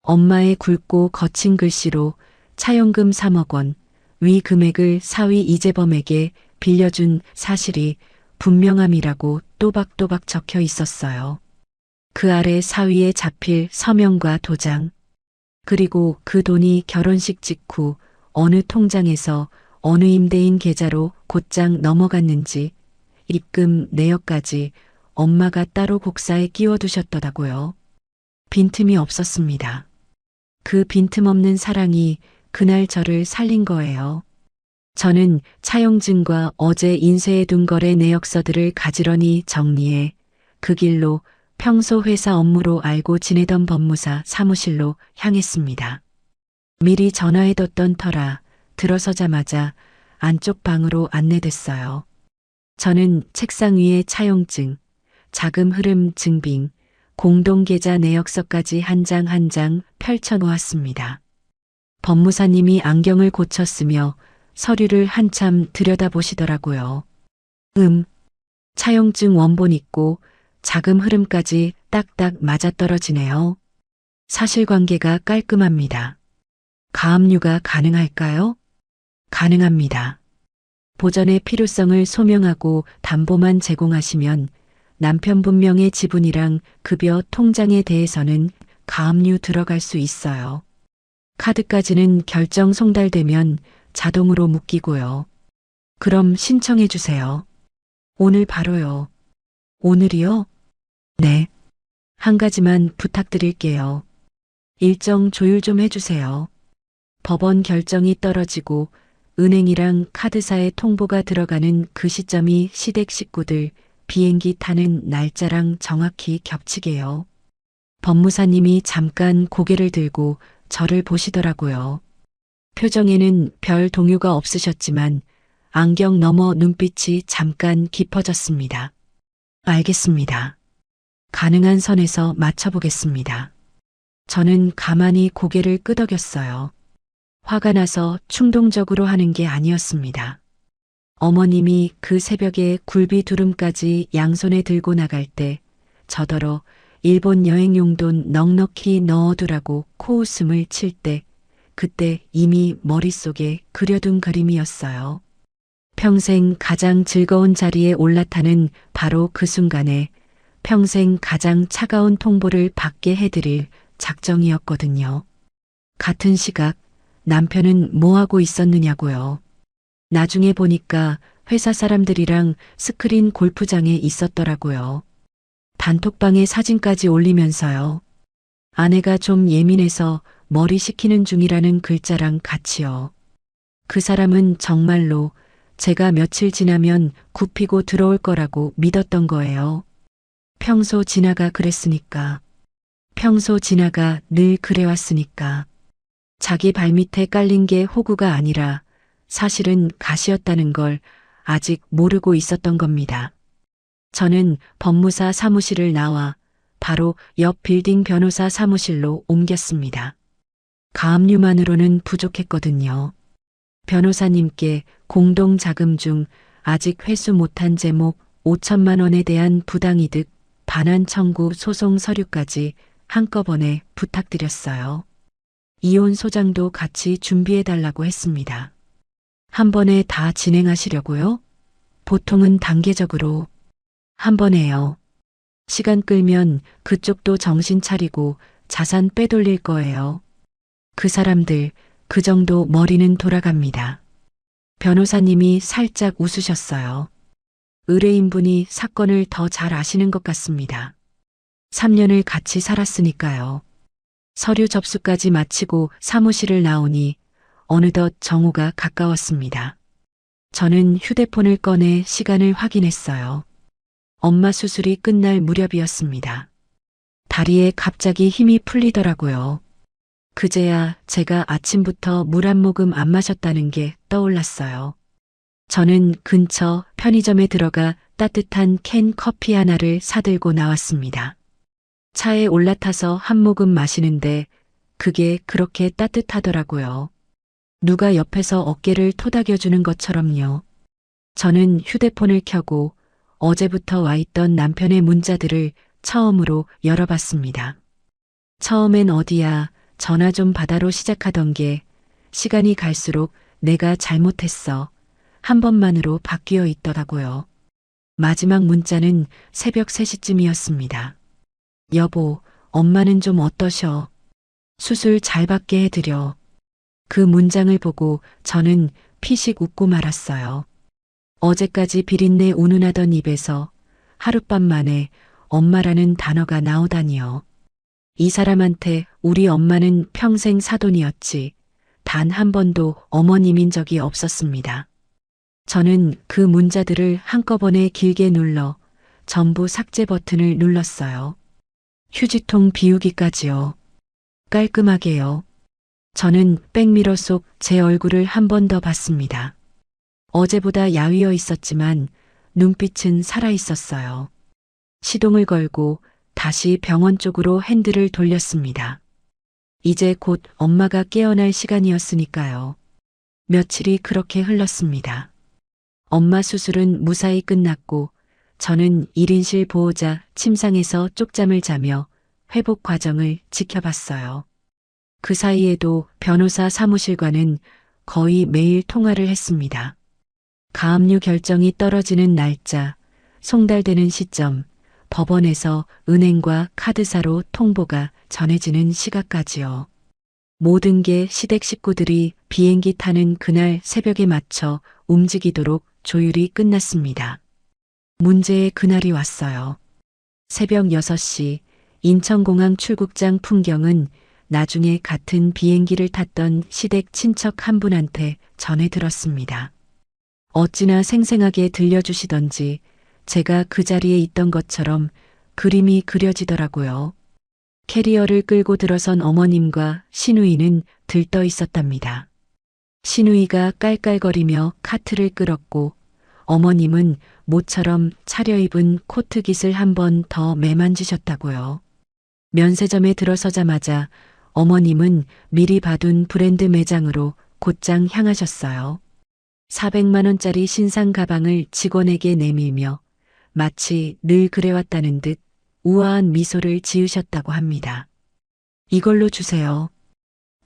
엄마의 굵고 거친 글씨로 차용금 3억 원, 위 금액을 사위 이재범에게 빌려준 사실이 분명함이라고 또박또박 적혀 있었어요. 그 아래 사위의 자필 서명과 도장, 그리고 그 돈이 결혼식 직후 어느 통장에서 어느 임대인 계좌로 곧장 넘어갔는지 입금 내역까지 엄마가 따로 곡사에 끼워두셨더라고요. 빈틈이 없었습니다. 그 빈틈없는 사랑이 그날 저를 살린 거예요. 저는 차용증과 어제 인쇄해둔 거래 내역서들을 가지런히 정리해 그 길로 평소 회사 업무로 알고 지내던 법무사 사무실로 향했습니다. 미리 전화해뒀던 터라 들어서자마자 안쪽 방으로 안내됐어요. 저는 책상 위에 차용증, 자금 흐름 증빙, 공동계좌 내역서까지 한 장 한 장 펼쳐놓았습니다. 법무사님이 안경을 고쳤으며 서류를 한참 들여다보시더라고요. 차용증 원본 있고 자금 흐름까지 딱딱 맞아떨어지네요. 사실관계가 깔끔합니다. 가압류가 가능할까요? 가능합니다. 보전의 필요성을 소명하고 담보만 제공하시면 남편분명의 지분이랑 급여 통장에 대해서는 가압류 들어갈 수 있어요. 카드까지는 결정 송달되면 자동으로 묶이고요. 그럼 신청해 주세요. 오늘 바로요. 오늘이요? 네. 한 가지만 부탁드릴게요. 일정 조율 좀 해주세요. 법원 결정이 떨어지고 은행이랑 카드사에 통보가 들어가는 그 시점이 시댁 식구들 비행기 타는 날짜랑 정확히 겹치게요. 법무사님이 잠깐 고개를 들고 저를 보시더라고요. 표정에는 별 동요가 없으셨지만 안경 너머 눈빛이 잠깐 깊어졌습니다. 알겠습니다. 가능한 선에서 맞춰보겠습니다. 저는 가만히 고개를 끄덕였어요. 화가 나서 충동적으로 하는 게 아니었습니다. 어머님이 그 새벽에 굴비 두름까지 양손에 들고 나갈 때 저더러 일본 여행 용돈 넉넉히 넣어두라고 코웃음을 칠 때 그때 이미 머릿속에 그려둔 그림이었어요. 평생 가장 즐거운 자리에 올라타는 바로 그 순간에 평생 가장 차가운 통보를 받게 해드릴 작정이었거든요. 같은 시각 남편은 뭐하고 있었느냐고요. 나중에 보니까 회사 사람들이랑 스크린 골프장에 있었더라고요. 단톡방에 사진까지 올리면서요. 아내가 좀 예민해서 머리 식히는 중이라는 글자랑 같이요. 그 사람은 정말로 제가 며칠 지나면 굽히고 들어올 거라고 믿었던 거예요. 평소 진아가 그랬으니까. 평소 진아가 늘 그래왔으니까. 자기 발밑에 깔린 게 호구가 아니라 사실은 가시였다는 걸 아직 모르고 있었던 겁니다. 저는 법무사 사무실을 나와 바로 옆 빌딩 변호사 사무실로 옮겼습니다. 가압류만으로는 부족했거든요. 변호사님께 공동 자금 중 아직 회수 못한 제목 5천만 원에 대한 부당이득 반환 청구 소송 서류까지 한꺼번에 부탁드렸어요. 이혼 소장도 같이 준비해달라고 했습니다. 한 번에 다 진행하시려고요? 보통은 단계적으로 한 번에요. 시간 끌면 그쪽도 정신 차리고 자산 빼돌릴 거예요. 그 사람들 그 정도 머리는 돌아갑니다. 변호사님이 살짝 웃으셨어요. 의뢰인분이 사건을 더 잘 아시는 것 같습니다. 3년을 같이 살았으니까요. 서류 접수까지 마치고 사무실을 나오니 어느덧 정오가 가까웠습니다. 저는 휴대폰을 꺼내 시간을 확인했어요. 엄마 수술이 끝날 무렵이었습니다. 다리에 갑자기 힘이 풀리더라고요. 그제야 제가 아침부터 물 한 모금 안 마셨다는 게 떠올랐어요. 저는 근처 편의점에 들어가 따뜻한 캔 커피 하나를 사들고 나왔습니다. 차에 올라타서 한 모금 마시는데 그게 그렇게 따뜻하더라고요. 누가 옆에서 어깨를 토닥여주는 것처럼요. 저는 휴대폰을 켜고 어제부터 와 있던 남편의 문자들을 처음으로 열어봤습니다. 처음엔 어디야 전화 좀 받아로 시작하던 게 시간이 갈수록 내가 잘못했어 한 번만으로 바뀌어 있더라고요. 마지막 문자는 새벽 3시쯤이었습니다. 여보, 엄마는 좀 어떠셔? 수술 잘 받게 해드려. 그 문장을 보고 저는 피식 웃고 말았어요. 어제까지 비린내 운운하던 입에서 하룻밤 만에 엄마라는 단어가 나오다니요. 이 사람한테 우리 엄마는 평생 사돈이었지 단 한 번도 어머님인 적이 없었습니다. 저는 그 문자들을 한꺼번에 길게 눌러 전부 삭제 버튼을 눌렀어요. 휴지통 비우기까지요. 깔끔하게요. 저는 백미러 속 제 얼굴을 한 번 더 봤습니다. 어제보다 야위어 있었지만 눈빛은 살아 있었어요. 시동을 걸고 다시 병원 쪽으로 핸들을 돌렸습니다. 이제 곧 엄마가 깨어날 시간이었으니까요. 며칠이 그렇게 흘렀습니다. 엄마 수술은 무사히 끝났고 저는 1인실 보호자 침상에서 쪽잠을 자며 회복 과정을 지켜봤어요. 그 사이에도 변호사 사무실과는 거의 매일 통화를 했습니다. 가압류 결정이 떨어지는 날짜, 송달되는 시점, 법원에서 은행과 카드사로 통보가 전해지는 시각까지요. 모든 게 시댁 식구들이 비행기 타는 그날 새벽에 맞춰 움직이도록 조율이 끝났습니다. 문제의 그날이 왔어요. 새벽 6시 인천공항 출국장 풍경은 나중에 같은 비행기를 탔던 시댁 친척 한 분한테 전해 들었습니다. 어찌나 생생하게 들려주시던지 제가 그 자리에 있던 것처럼 그림이 그려지더라고요. 캐리어를 끌고 들어선 어머님과 시누이는 들떠 있었답니다. 신우이가 깔깔거리며 카트를 끌었고 어머님은 모처럼 차려입은 코트깃을 한 번 더 매만지셨다고요. 면세점에 들어서자마자 어머님은 미리 봐둔 브랜드 매장으로 곧장 향하셨어요. 400만 원짜리 신상 가방을 직원에게 내밀며 마치 늘 그래왔다는 듯 우아한 미소를 지으셨다고 합니다. 이걸로 주세요.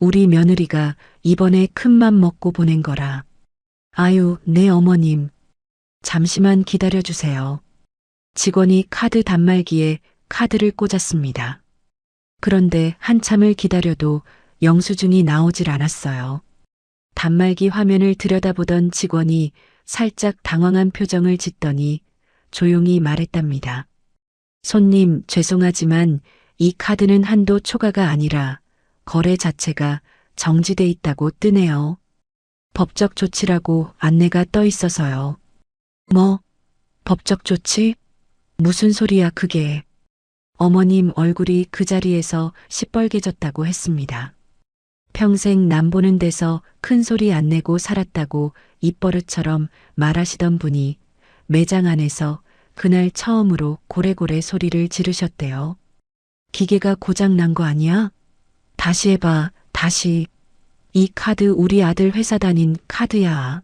우리 며느리가 이번에 큰맘 먹고 보낸 거라. 아유, 네 어머님. 잠시만 기다려주세요. 직원이 카드 단말기에 카드를 꽂았습니다. 그런데 한참을 기다려도 영수증이 나오질 않았어요. 단말기 화면을 들여다보던 직원이 살짝 당황한 표정을 짓더니 조용히 말했답니다. 손님, 죄송하지만 이 카드는 한도 초과가 아니라 거래 자체가 정지돼 있다고 뜨네요. 법적 조치라고 안내가 떠 있어서요. 뭐? 법적 조치? 무슨 소리야 그게? 어머님 얼굴이 그 자리에서 시뻘개졌다고 했습니다. 평생 남 보는 데서 큰 소리 안 내고 살았다고 입버릇처럼 말하시던 분이 매장 안에서 그날 처음으로 고래고래 소리를 지르셨대요. 기계가 고장 난 거 아니야? 다시 해봐, 다시. 이 카드 우리 아들 회사 다닌 카드야.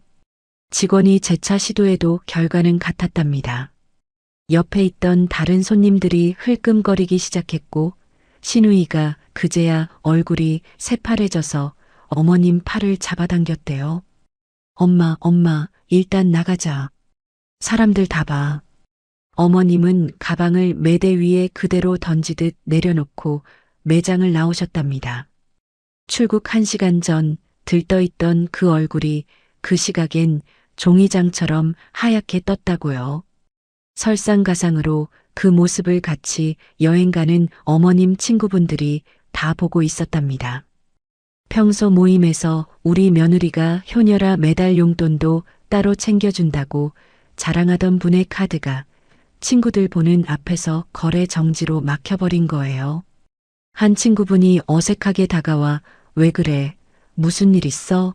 직원이 재차 시도해도 결과는 같았답니다. 옆에 있던 다른 손님들이 흘끔거리기 시작했고 신우이가 그제야 얼굴이 새파래져서 어머님 팔을 잡아당겼대요. 엄마, 일단 나가자. 사람들 다 봐. 어머님은 가방을 매대 위에 그대로 던지듯 내려놓고 매장을 나오셨답니다. 출국 1시간 전 들떠있던 그 얼굴이 그 시각엔 종이장처럼 하얗게 떴다고요. 설상가상으로 그 모습을 같이 여행 가는 어머님 친구분들이 다 보고 있었답니다. 평소 모임에서 우리 며느리가 효녀라 매달 용돈도 따로 챙겨준다고 자랑하던 분의 카드가 친구들 보는 앞에서 거래 정지로 막혀버린 거예요. 한 친구분이 어색하게 다가와 왜 그래? 무슨 일 있어?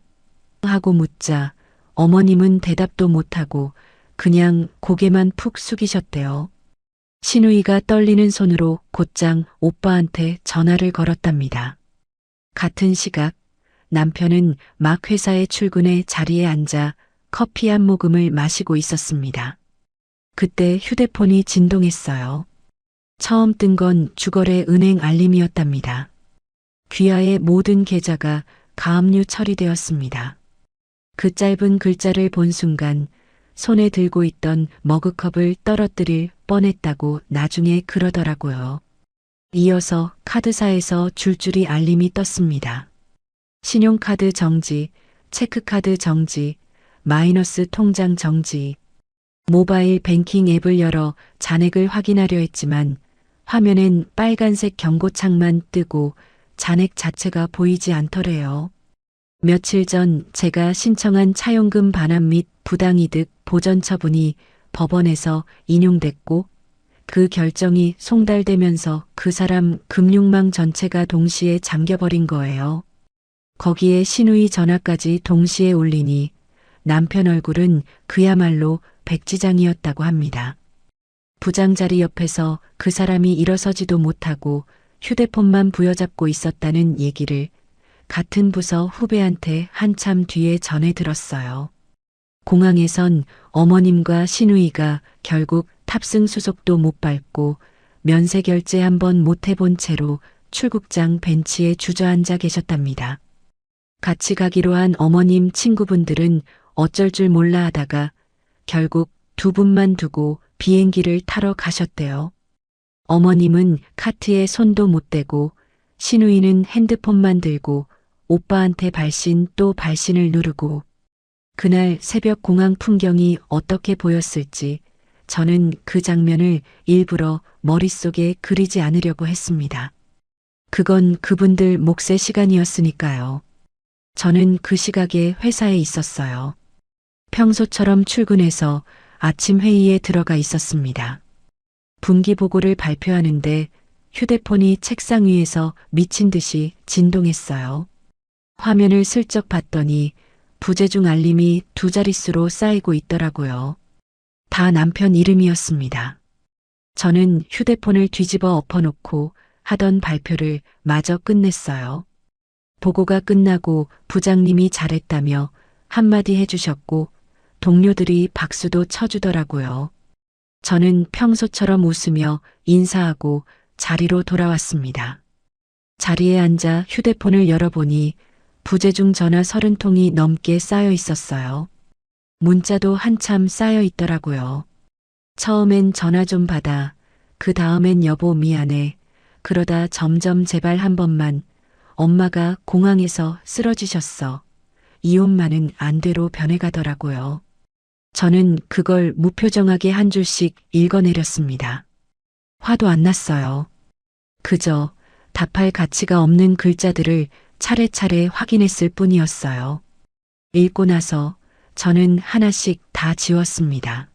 하고 묻자 어머님은 대답도 못하고 그냥 고개만 푹 숙이셨대요. 신우이가 떨리는 손으로 곧장 오빠한테 전화를 걸었답니다. 같은 시각 남편은 막 회사에 출근해 자리에 앉아 커피 한 모금을 마시고 있었습니다. 그때 휴대폰이 진동했어요. 처음 뜬 건 주거래 은행 알림이었답니다. 귀하의 모든 계좌가 가압류 처리되었습니다. 그 짧은 글자를 본 순간 손에 들고 있던 머그컵을 떨어뜨릴 뻔했다고 나중에 그러더라고요. 이어서 카드사에서 줄줄이 알림이 떴습니다. 신용카드 정지, 체크카드 정지, 마이너스 통장 정지. 모바일 뱅킹 앱을 열어 잔액을 확인하려 했지만 화면엔 빨간색 경고창만 뜨고 잔액 자체가 보이지 않더래요. 며칠 전 제가 신청한 차용금 반환 및 부당이득 보전 처분이 법원에서 인용됐고 그 결정이 송달되면서 그 사람 금융망 전체가 동시에 잠겨버린 거예요. 거기에 신우이 전화까지 동시에 울리니 남편 얼굴은 그야말로 백지장이었다고 합니다. 부장자리 옆에서 그 사람이 일어서지도 못하고 휴대폰만 부여잡고 있었다는 얘기를 같은 부서 후배한테 한참 뒤에 전해 들었어요. 공항에선 어머님과 신우이가 결국 탑승 수속도 못 밟고 면세 결제 한번 못 해본 채로 출국장 벤치에 주저앉아 계셨답니다. 같이 가기로 한 어머님 친구분들은 어쩔 줄 몰라 하다가 결국 두 분만 두고 비행기를 타러 가셨대요. 어머님은 카트에 손도 못 대고 신우이는 핸드폰만 들고 오빠한테 발신 또 발신을 누르고 그날 새벽 공항 풍경이 어떻게 보였을지 저는 그 장면을 일부러 머릿속에 그리지 않으려고 했습니다. 그건 그분들 몫의 시간이었으니까요. 저는 그 시각에 회사에 있었어요. 평소처럼 출근해서 아침 회의에 들어가 있었습니다. 분기 보고를 발표하는데 휴대폰이 책상 위에서 미친 듯이 진동했어요. 화면을 슬쩍 봤더니 부재중 알림이 두 자릿수로 쌓이고 있더라고요. 다 남편 이름이었습니다. 저는 휴대폰을 뒤집어 엎어놓고 하던 발표를 마저 끝냈어요. 보고가 끝나고 부장님이 잘했다며 한마디 해주셨고 동료들이 박수도 쳐주더라고요. 저는 평소처럼 웃으며 인사하고 자리로 돌아왔습니다. 자리에 앉아 휴대폰을 열어보니 부재중 전화 30통이 넘게 쌓여 있었어요. 문자도 한참 쌓여 있더라고요. 처음엔 전화 좀 받아, 그 다음엔 여보 미안해, 그러다 점점 제발 한 번만, 엄마가 공항에서 쓰러지셨어. 이혼만은 안 돼로 변해가더라고요. 저는 그걸 무표정하게 한 줄씩 읽어내렸습니다. 화도 안 났어요. 그저 답할 가치가 없는 글자들을 차례차례 확인했을 뿐이었어요. 읽고 나서 저는 하나씩 다 지웠습니다.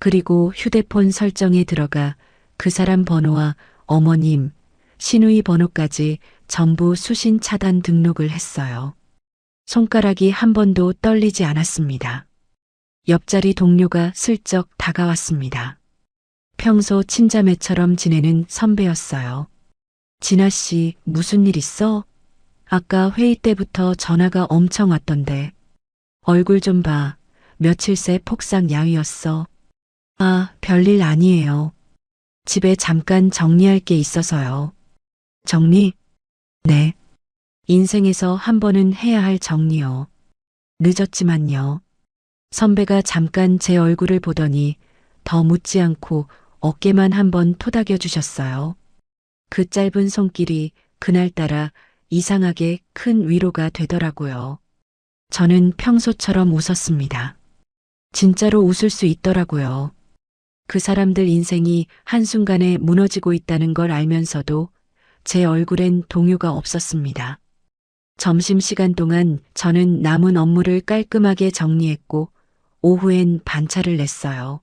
그리고 휴대폰 설정에 들어가 그 사람 번호와 어머님, 시누이 번호까지 전부 수신 차단 등록을 했어요. 손가락이 한 번도 떨리지 않았습니다. 옆자리 동료가 슬쩍 다가왔습니다. 평소 친자매처럼 지내는 선배였어요. 진아 씨, 무슨 일 있어? 아까 회의 때부터 전화가 엄청 왔던데. 얼굴 좀 봐. 며칠 새 폭삭 야위였어. 아, 별일 아니에요. 집에 잠깐 정리할 게 있어서요. 정리? 네. 인생에서 한 번은 해야 할 정리요. 늦었지만요. 선배가 잠깐 제 얼굴을 보더니 더 묻지 않고 어깨만 한번 토닥여 주셨어요. 그 짧은 손길이 그날따라 이상하게 큰 위로가 되더라고요. 저는 평소처럼 웃었습니다. 진짜로 웃을 수 있더라고요. 그 사람들 인생이 한순간에 무너지고 있다는 걸 알면서도 제 얼굴엔 동요가 없었습니다. 점심시간 동안 저는 남은 업무를 깔끔하게 정리했고 오후엔 반차를 냈어요.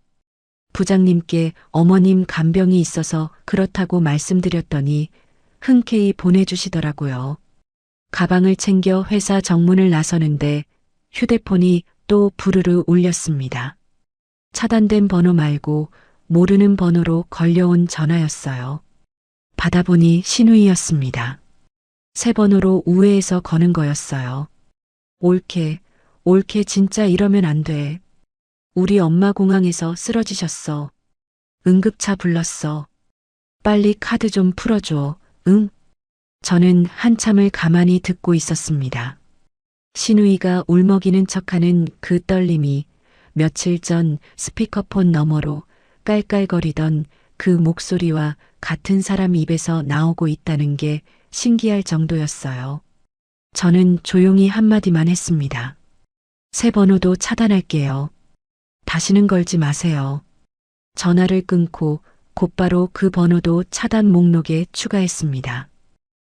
부장님께 어머님 간병이 있어서 그렇다고 말씀드렸더니 흔쾌히 보내주시더라고요. 가방을 챙겨 회사 정문을 나서는데 휴대폰이 또 부르르 울렸습니다. 차단된 번호 말고 모르는 번호로 걸려온 전화였어요. 받아보니 시누이였습니다. 새 번호로 우회해서 거는 거였어요. 옳게 진짜 이러면 안 돼. 우리 엄마 공항에서 쓰러지셨어. 응급차 불렀어. 빨리 카드 좀 풀어줘. 응? 저는 한참을 가만히 듣고 있었습니다. 시누이가 울먹이는 척하는 그 떨림이 며칠 전 스피커폰 너머로 깔깔거리던 그 목소리와 같은 사람 입에서 나오고 있다는 게 신기할 정도였어요. 저는 조용히 한마디만 했습니다. 새 번호도 차단할게요. 다시는 걸지 마세요. 전화를 끊고 곧바로 그 번호도 차단 목록에 추가했습니다.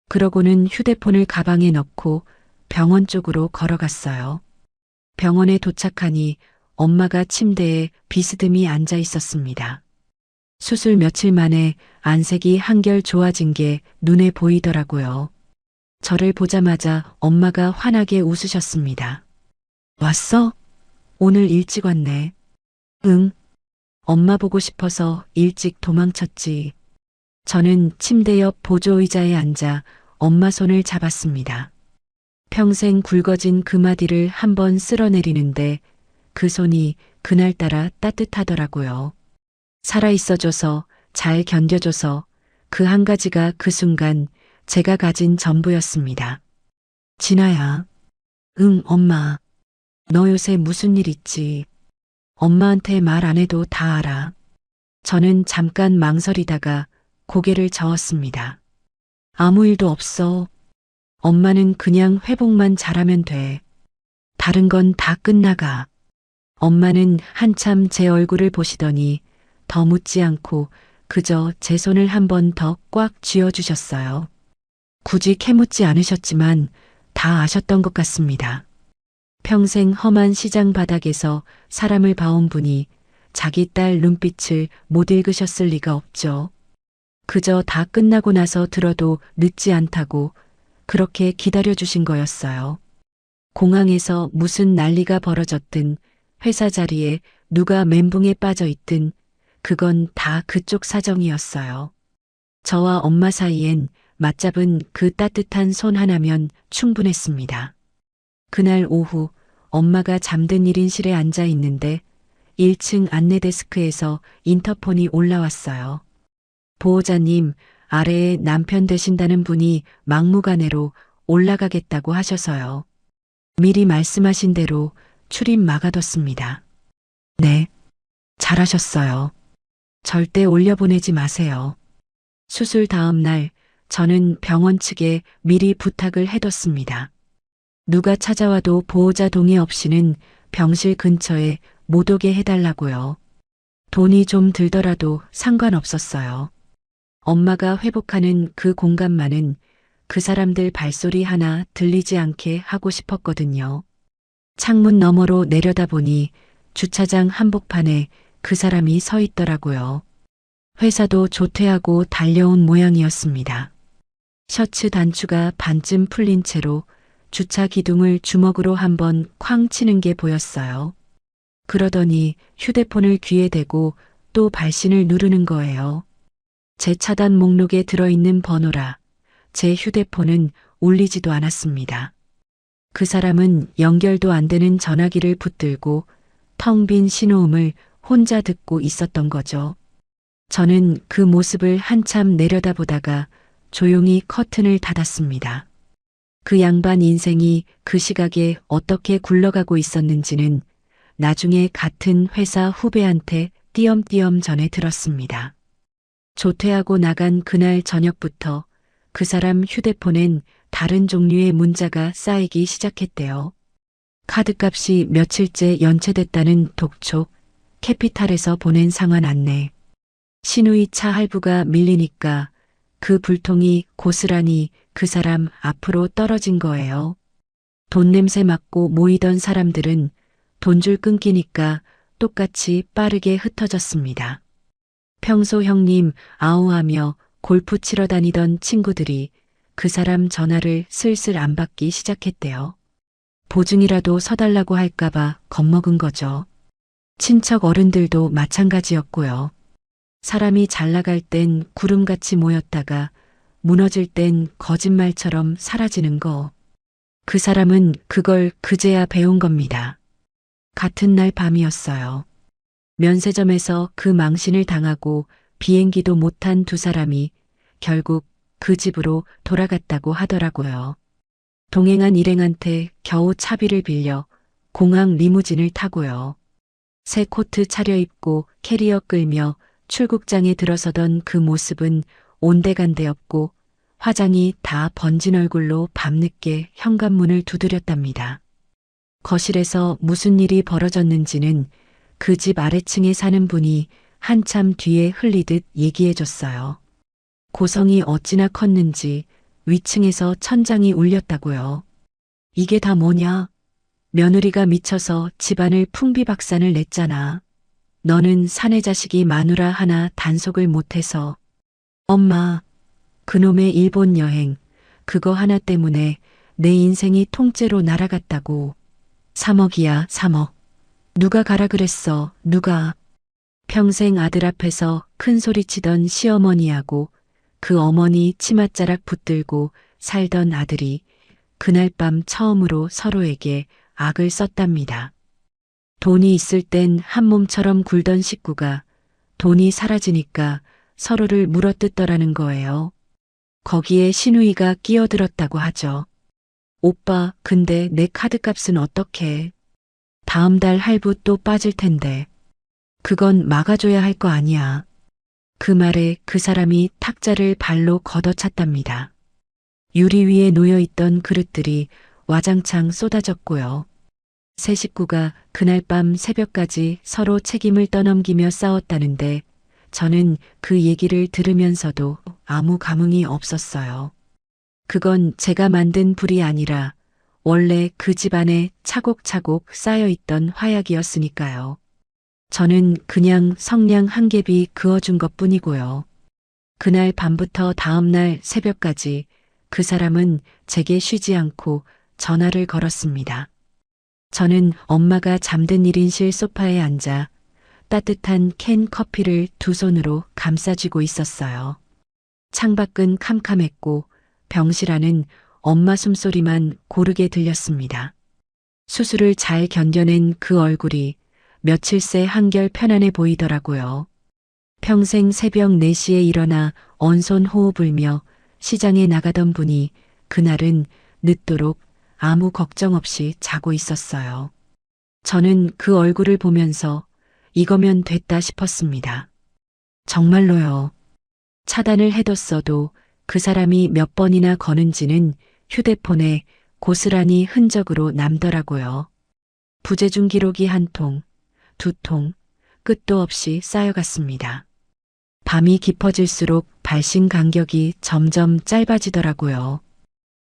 그러고는 휴대폰을 가방에 넣고 병원 쪽으로 걸어갔어요. 병원에 도착하니 엄마가 침대에 비스듬히 앉아 있었습니다. 수술 며칠 만에 안색이 한결 좋아진 게 눈에 보이더라고요. 저를 보자마자 엄마가 환하게 웃으셨습니다. 왔어? 오늘 일찍 왔네. 응. 엄마 보고 싶어서 일찍 도망쳤지. 저는 침대 옆 보조의자에 앉아 엄마 손을 잡았습니다. 평생 굵어진 그 마디를 한번 쓸어내리는데 그 손이 그날따라 따뜻하더라고요. 살아있어줘서, 잘 견뎌줘서 그 한 가지가 그 순간 제가 가진 전부였습니다. 진아야. 응, 엄마. 너 요새 무슨 일 있지? 엄마한테 말 안 해도 다 알아. 저는 잠깐 망설이다가 고개를 저었습니다. 아무 일도 없어. 엄마는 그냥 회복만 잘하면 돼. 다른 건 다 끝나가. 엄마는 한참 제 얼굴을 보시더니 더 묻지 않고 그저 제 손을 한 번 더 꽉 쥐어주셨어요. 굳이 캐묻지 않으셨지만 다 아셨던 것 같습니다. 평생 험한 시장 바닥에서 사람을 봐온 분이 자기 딸 눈빛을 못 읽으셨을 리가 없죠. 그저 다 끝나고 나서 들어도 늦지 않다고 그렇게 기다려주신 거였어요. 공항에서 무슨 난리가 벌어졌든 회사 자리에 누가 멘붕에 빠져 있든 그건 다 그쪽 사정이었어요. 저와 엄마 사이엔 맞잡은 그 따뜻한 손 하나면 충분했습니다. 그날 오후 엄마가 잠든 1인실에 앉아 있는데 1층 안내데스크에서 인터폰이 올라왔어요. 보호자님, 아래에 남편 되신다는 분이 막무가내로 올라가겠다고 하셔서요. 미리 말씀하신 대로 출입 막아뒀습니다. 네, 잘하셨어요. 절대 올려보내지 마세요. 수술 다음 날 저는 병원 측에 미리 부탁을 해뒀습니다. 누가 찾아와도 보호자 동의 없이는 병실 근처에 못 오게 해달라고요. 돈이 좀 들더라도 상관없었어요. 엄마가 회복하는 그 공간만은 그 사람들 발소리 하나 들리지 않게 하고 싶었거든요. 창문 너머로 내려다보니 주차장 한복판에 그 사람이 서 있더라고요. 회사도 조퇴하고 달려온 모양이었습니다. 셔츠 단추가 반쯤 풀린 채로 주차 기둥을 주먹으로 한번 쾅 치는 게 보였어요. 그러더니 휴대폰을 귀에 대고 또 발신을 누르는 거예요. 제 차단 목록에 들어있는 번호라 제 휴대폰은 울리지도 않았습니다. 그 사람은 연결도 안 되는 전화기를 붙들고 텅 빈 신호음을 혼자 듣고 있었던 거죠. 저는 그 모습을 한참 내려다보다가 조용히 커튼을 닫았습니다. 그 양반 인생이 그 시각에 어떻게 굴러가고 있었는지는 나중에 같은 회사 후배한테 띄엄띄엄 전해 들었습니다. 조퇴하고 나간 그날 저녁부터 그 사람 휴대폰엔 다른 종류의 문자가 쌓이기 시작했대요. 카드값이 며칠째 연체됐다는 독촉, 캐피탈에서 보낸 상환 안내, 신우이 차 할부가 밀리니까 그 불통이 고스란히 그 사람 앞으로 떨어진 거예요. 돈 냄새 맡고 모이던 사람들은 돈줄 끊기니까 똑같이 빠르게 흩어졌습니다. 평소 형님 아우하며 골프 치러 다니던 친구들이 그 사람 전화를 슬슬 안 받기 시작했대요. 보증이라도 서달라고 할까봐 겁먹은 거죠. 친척 어른들도 마찬가지였고요. 사람이 잘 나갈 땐 구름같이 모였다가 무너질 땐 거짓말처럼 사라지는 거. 그 사람은 그걸 그제야 배운 겁니다. 같은 날 밤이었어요. 면세점에서 그 망신을 당하고 비행기도 못 탄 두 사람이 결국 그 집으로 돌아갔다고 하더라고요. 동행한 일행한테 겨우 차비를 빌려 공항 리무진을 타고요. 새 코트 차려입고 캐리어 끌며 출국장에 들어서던 그 모습은 온데간데 없고 화장이 다 번진 얼굴로 밤늦게 현관문을 두드렸답니다. 거실에서 무슨 일이 벌어졌는지는 그 집 아래층에 사는 분이 한참 뒤에 흘리듯 얘기해줬어요. 고성이 어찌나 컸는지 위층에서 천장이 울렸다고요. 이게 다 뭐냐? 며느리가 미쳐서 집안을 풍비박산을 냈잖아. 너는 사내 자식이 마누라 하나 단속을 못해서. 엄마, 그놈의 일본 여행, 그거 하나 때문에 내 인생이 통째로 날아갔다고. 3억이야, 3억. 누가 가라 그랬어, 누가. 평생 아들 앞에서 큰 소리 치던 시어머니하고 그 어머니 치맛자락 붙들고 살던 아들이 그날 밤 처음으로 서로에게 악을 썼답니다. 돈이 있을 땐 한 몸처럼 굴던 식구가 돈이 사라지니까 서로를 물어뜯더라는 거예요. 거기에 신우이가 끼어들었다고 하죠. 오빠, 근데 내 카드값은 어떡해? 다음 달 할부 또 빠질 텐데. 그건 막아줘야 할 거 아니야. 그 말에 그 사람이 탁자를 발로 걷어찼답니다. 유리 위에 놓여있던 그릇들이 와장창 쏟아졌고요. 세 식구가 그날 밤 새벽까지 서로 책임을 떠넘기며 싸웠다는데 저는 그 얘기를 들으면서도 아무 감흥이 없었어요. 그건 제가 만든 불이 아니라 원래 그 집안에 차곡차곡 쌓여있던 화약이었으니까요. 저는 그냥 성냥 한 갭이 그어준 것뿐이고요. 그날 밤부터 다음날 새벽까지 그 사람은 제게 쉬지 않고 전화를 걸었습니다. 저는 엄마가 잠든 1인실 소파에 앉아 따뜻한 캔 커피를 두 손으로 감싸쥐고 있었어요. 창밖은 캄캄했고 병실 안은 엄마 숨소리만 고르게 들렸습니다. 수술을 잘 견뎌낸 그 얼굴이 며칠 새 한결 편안해 보이더라고요. 평생 새벽 4시에 일어나 언손 호흡 불며 시장에 나가던 분이 그날은 늦도록 아무 걱정 없이 자고 있었어요. 저는 그 얼굴을 보면서 이거면 됐다 싶었습니다. 정말로요. 차단을 해뒀어도 그 사람이 몇 번이나 거는지는 휴대폰에 고스란히 흔적으로 남더라고요. 부재중 기록이 한 통, 두 통, 끝도 없이 쌓여갔습니다. 밤이 깊어질수록 발신 간격이 점점 짧아지더라고요.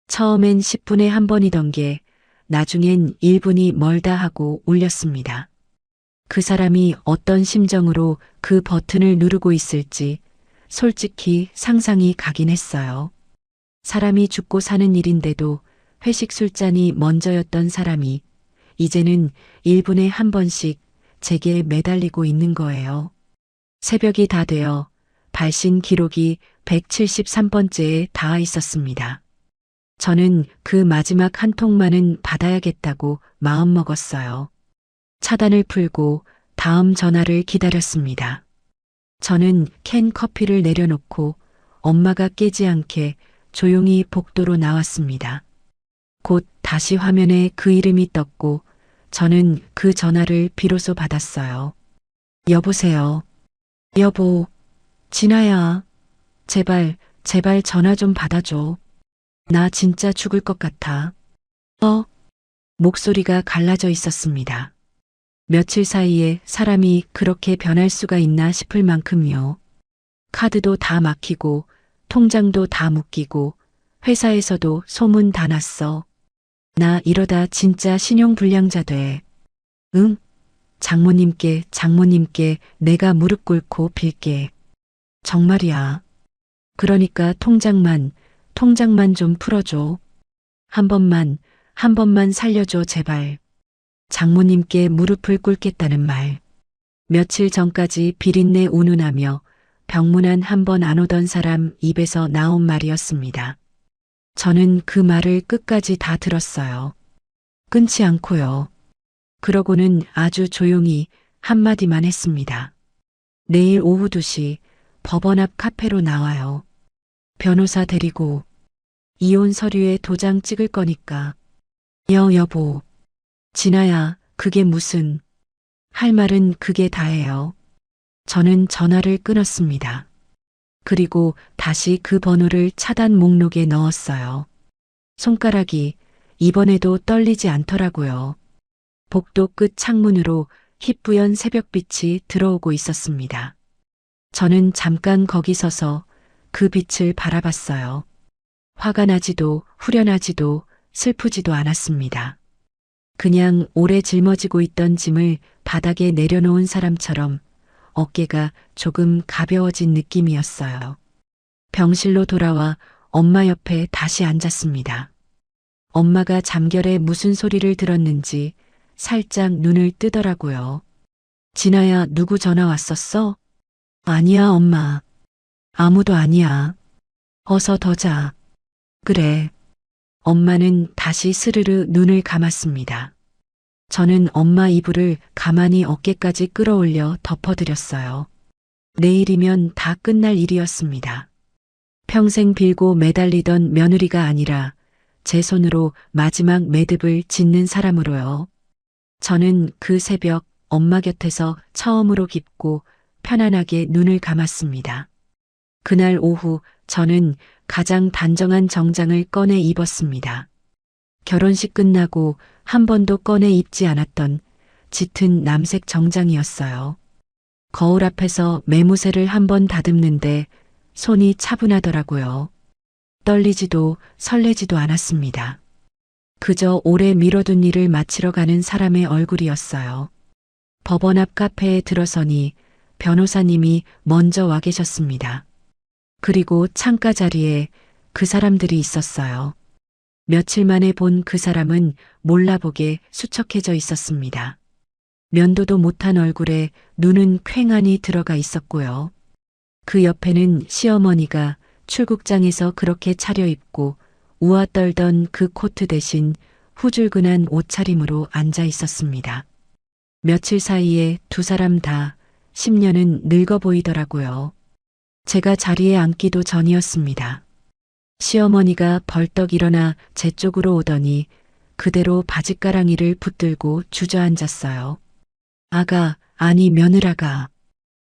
처음엔 10분에 한 번이던 게 나중엔 1분이 멀다 하고 울렸습니다. 그 사람이 어떤 심정으로 그 버튼을 누르고 있을지 솔직히 상상이 가긴 했어요. 사람이 죽고 사는 일인데도 회식 술잔이 먼저였던 사람이 이제는 1분에 한 번씩 제게 매달리고 있는 거예요. 새벽이 다 되어 발신 기록이 173번째에 닿아 있었습니다. 저는 그 마지막 한 통만은 받아야겠다고 마음먹었어요. 차단을 풀고 다음 전화를 기다렸습니다. 저는 캔 커피를 내려놓고 엄마가 깨지 않게 조용히 복도로 나왔습니다. 곧 다시 화면에 그 이름이 떴고 저는 그 전화를 비로소 받았어요. 여보세요. 여보, 진아야. 제발 전화 좀 받아줘. 나 진짜 죽을 것 같아. 목소리가 갈라져 있었습니다. 며칠 사이에 사람이 그렇게 변할 수가 있나 싶을 만큼요. 카드도 다 막히고 통장도 다 묶이고 회사에서도 소문 다 났어. 나 이러다 진짜 신용불량자 돼. 응? 장모님께 내가 무릎 꿇고 빌게. 정말이야. 그러니까 통장만 좀 풀어줘. 한 번만 살려줘 제발. 장모님께 무릎을 꿇겠다는 말. 며칠 전까지 비린내 운운하며 병문안 한 번 안 오던 사람 입에서 나온 말이었습니다. 저는 그 말을 끝까지 다 들었어요. 끊지 않고요. 그러고는 아주 조용히 한마디만 했습니다. 내일 오후 2시 법원 앞 카페로 나와요. 변호사 데리고 이혼 서류에 도장 찍을 거니까. 여보. 진아야, 그게 무슨. 할 말은 그게 다예요. 저는 전화를 끊었습니다. 그리고 다시 그 번호를 차단 목록에 넣었어요. 손가락이 이번에도 떨리지 않더라고요. 복도 끝 창문으로 희뿌연 새벽빛이 들어오고 있었습니다. 저는 잠깐 거기 서서 그 빛을 바라봤어요. 화가 나지도 후련하지도 슬프지도 않았습니다. 그냥 오래 짊어지고 있던 짐을 바닥에 내려놓은 사람처럼 어깨가 조금 가벼워진 느낌이었어요. 병실로 돌아와 엄마 옆에 다시 앉았습니다. 엄마가 잠결에 무슨 소리를 들었는지 살짝 눈을 뜨더라고요. 진아야, 누구 전화 왔었어? 아니야, 엄마. 아무도 아니야. 어서 더 자. 그래. 엄마는 다시 스르르 눈을 감았습니다. 저는 엄마 이불을 가만히 어깨까지 끌어올려 덮어드렸어요. 내일이면 다 끝날 일이었습니다. 평생 빌고 매달리던 며느리가 아니라 제 손으로 마지막 매듭을 짓는 사람으로요. 저는 그 새벽 엄마 곁에서 처음으로 깊고 편안하게 눈을 감았습니다. 그날 오후 저는 가장 단정한 정장을 꺼내 입었습니다. 결혼식 끝나고 한 번도 꺼내 입지 않았던 짙은 남색 정장이었어요. 거울 앞에서 매무새를 한 번 다듬는데 손이 차분하더라고요. 떨리지도 설레지도 않았습니다. 그저 오래 미뤄둔 일을 마치러 가는 사람의 얼굴이었어요. 법원 앞 카페에 들어서니 변호사님이 먼저 와 계셨습니다. 그리고 창가 자리에 그 사람들이 있었어요. 며칠 만에 본 그 사람은 몰라보게 수척해져 있었습니다. 면도도 못한 얼굴에 눈은 퀭하니 들어가 있었고요. 그 옆에는 시어머니가 출국장에서 그렇게 차려입고 우아 떨던 그 코트 대신 후줄근한 옷차림으로 앉아 있었습니다. 며칠 사이에 두 사람 다 10년은 늙어 보이더라고요. 제가 자리에 앉기도 전이었습니다. 시어머니가 벌떡 일어나 제 쪽으로 오더니 그대로 바짓가랑이를 붙들고 주저앉았어요. 아가, 아니 며느라가.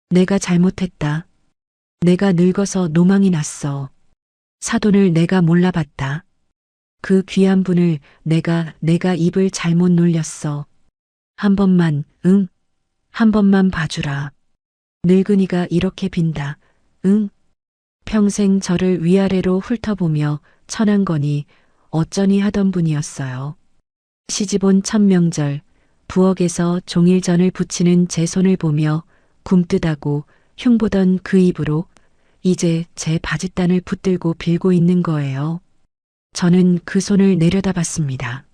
내가 잘못했다. 내가 늙어서 노망이 났어. 사돈을 내가 몰라봤다. 그 귀한 분을 내가 입을 잘못 놀렸어. 한 번만, 응? 한 번만 봐주라. 늙은이가 이렇게 빈다. 응? 평생 저를 위아래로 훑어보며 천한거니 어쩌니 하던 분이었어요. 시집온 첫 명절 부엌에서 종일전을 부치는 제 손을 보며 굼뜨다고 흉보던 그 입으로 이제 제 바짓단을 붙들고 빌고 있는 거예요. 저는 그 손을 내려다봤습니다.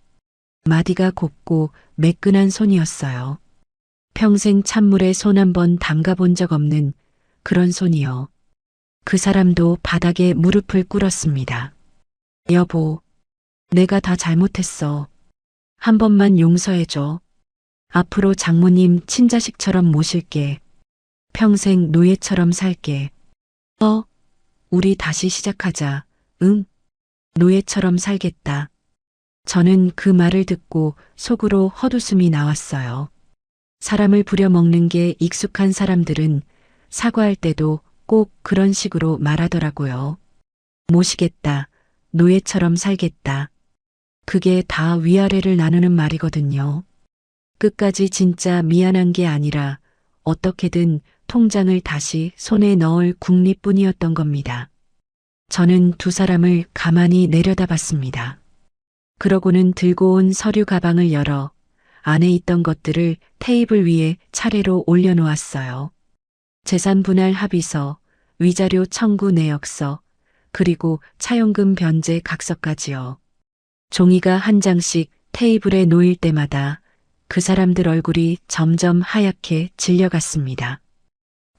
마디가 곱고 매끈한 손이었어요. 평생 찬물에 손 한 번 담가본 적 없는 그런 손이요. 그 사람도 바닥에 무릎을 꿇었습니다. 여보, 내가 다 잘못했어. 한 번만 용서해줘. 앞으로 장모님 친자식처럼 모실게. 평생 노예처럼 살게. 우리 다시 시작하자. 응? 노예처럼 살겠다. 저는 그 말을 듣고 속으로 헛웃음이 나왔어요. 사람을 부려먹는 게 익숙한 사람들은 사과할 때도 꼭 그런 식으로 말하더라고요. 모시겠다. 노예처럼 살겠다. 그게 다 위아래를 나누는 말이거든요. 끝까지 진짜 미안한 게 아니라 어떻게든 통장을 다시 손에 넣을 궁리뿐이었던 겁니다. 저는 두 사람을 가만히 내려다봤습니다. 그러고는 들고 온 서류 가방을 열어 안에 있던 것들을 테이블 위에 차례로 올려놓았어요. 재산 분할 합의서, 위자료 청구 내역서, 그리고 차용금 변제 각서까지요. 종이가 한 장씩 테이블에 놓일 때마다 그 사람들 얼굴이 점점 하얗게 질려갔습니다.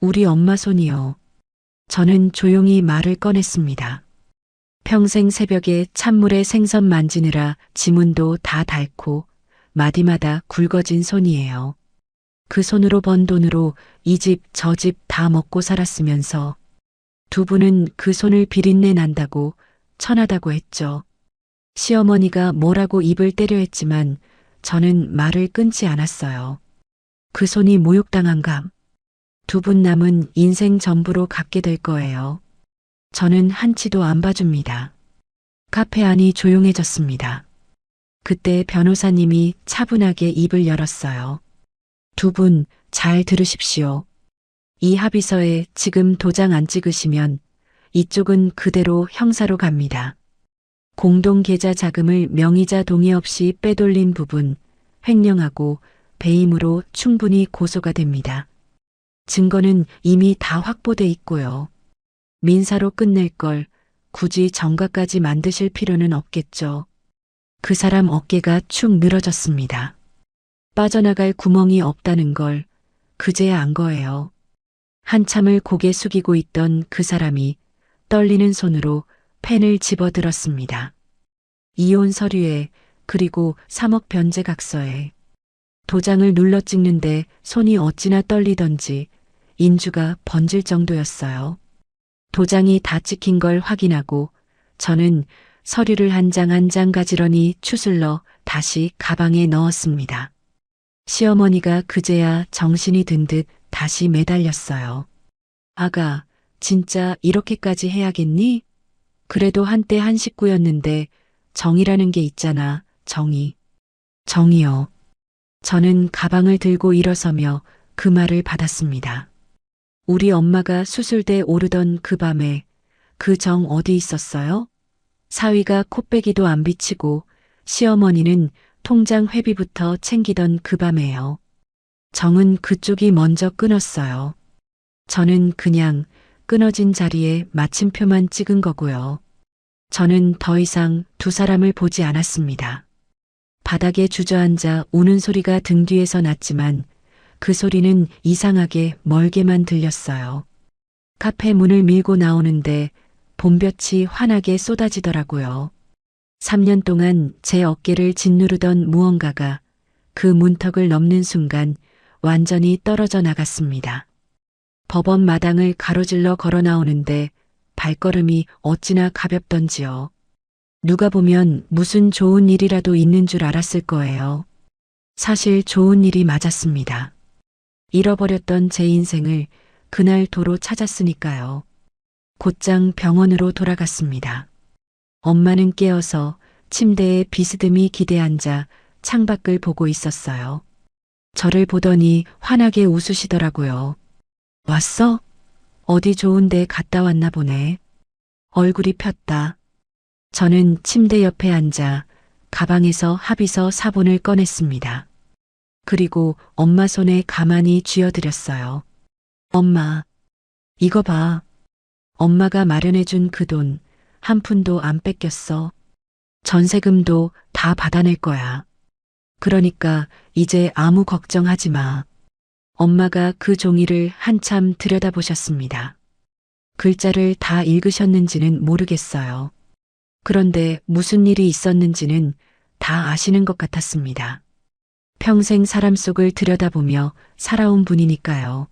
우리 엄마 손이요. 저는 조용히 말을 꺼냈습니다. 평생 새벽에 찬물에 생선 만지느라 지문도 다 닳고 마디마다 굵어진 손이에요. 그 손으로 번 돈으로 이 집 저 집 다 먹고 살았으면서 두 분은 그 손을 비린내 난다고 천하다고 했죠. 시어머니가 뭐라고 입을 때려 했지만 저는 말을 끊지 않았어요. 그 손이 모욕당한 감. 두 분 남은 인생 전부로 갖게 될 거예요. 저는 한치도 안 봐줍니다. 카페 안이 조용해졌습니다. 그때 변호사님이 차분하게 입을 열었어요. 두 분 잘 들으십시오. 이 합의서에 지금 도장 안 찍으시면 이쪽은 그대로 형사로 갑니다. 공동계좌 자금을 명의자 동의 없이 빼돌린 부분 횡령하고 배임으로 충분히 고소가 됩니다. 증거는 이미 다 확보돼 있고요. 민사로 끝낼 걸 굳이 정가까지 만드실 필요는 없겠죠. 그 사람 어깨가 축 늘어졌습니다. 빠져나갈 구멍이 없다는 걸 그제야 안 거예요. 한참을 고개 숙이고 있던 그 사람이 떨리는 손으로 펜을 집어들었습니다. 이혼 서류에 그리고 3억 변제 각서에 도장을 눌러 찍는데 손이 어찌나 떨리던지 인주가 번질 정도였어요. 도장이 다 찍힌 걸 확인하고 저는 서류를 한 장 한 장 가지런히 추슬러 다시 가방에 넣었습니다. 시어머니가 그제야 정신이 든 듯 다시 매달렸어요. 아가, 진짜 이렇게까지 해야겠니? 그래도 한때 한 식구였는데 정이라는 게 있잖아, 정이. 정이요. 저는 가방을 들고 일어서며 그 말을 받았습니다. 우리 엄마가 수술대 오르던 그 밤에 그 정 어디 있었어요? 사위가 코빼기도 안 비치고 시어머니는 통장 회비부터 챙기던 그 밤에요. 정은 그쪽이 먼저 끊었어요. 저는 그냥 끊어진 자리에 마침표만 찍은 거고요. 저는 더 이상 두 사람을 보지 않았습니다. 바닥에 주저앉아 우는 소리가 등 뒤에서 났지만 그 소리는 이상하게 멀게만 들렸어요. 카페 문을 밀고 나오는데 봄볕이 환하게 쏟아지더라고요. 3년 동안 제 어깨를 짓누르던 무언가가 그 문턱을 넘는 순간 완전히 떨어져 나갔습니다. 법원 마당을 가로질러 걸어 나오는데 발걸음이 어찌나 가볍던지요. 누가 보면 무슨 좋은 일이라도 있는 줄 알았을 거예요. 사실 좋은 일이 맞았습니다. 잃어버렸던 제 인생을 그날 도로 찾았으니까요. 곧장 병원으로 돌아갔습니다. 엄마는 깨어서 침대에 비스듬히 기대앉아 창밖을 보고 있었어요. 저를 보더니 환하게 웃으시더라고요. 왔어? 어디 좋은 데 갔다 왔나 보네. 얼굴이 폈다. 저는 침대 옆에 앉아 가방에서 합의서 사본을 꺼냈습니다. 그리고 엄마 손에 가만히 쥐어드렸어요. 엄마, 이거 봐. 엄마가 마련해준 그 돈 한 푼도 안 뺏겼어. 전세금도 다 받아낼 거야. 그러니까 이제 아무 걱정하지 마. 엄마가 그 종이를 한참 들여다보셨습니다. 글자를 다 읽으셨는지는 모르겠어요. 그런데 무슨 일이 있었는지는 다 아시는 것 같았습니다. 평생 사람 속을 들여다보며 살아온 분이니까요.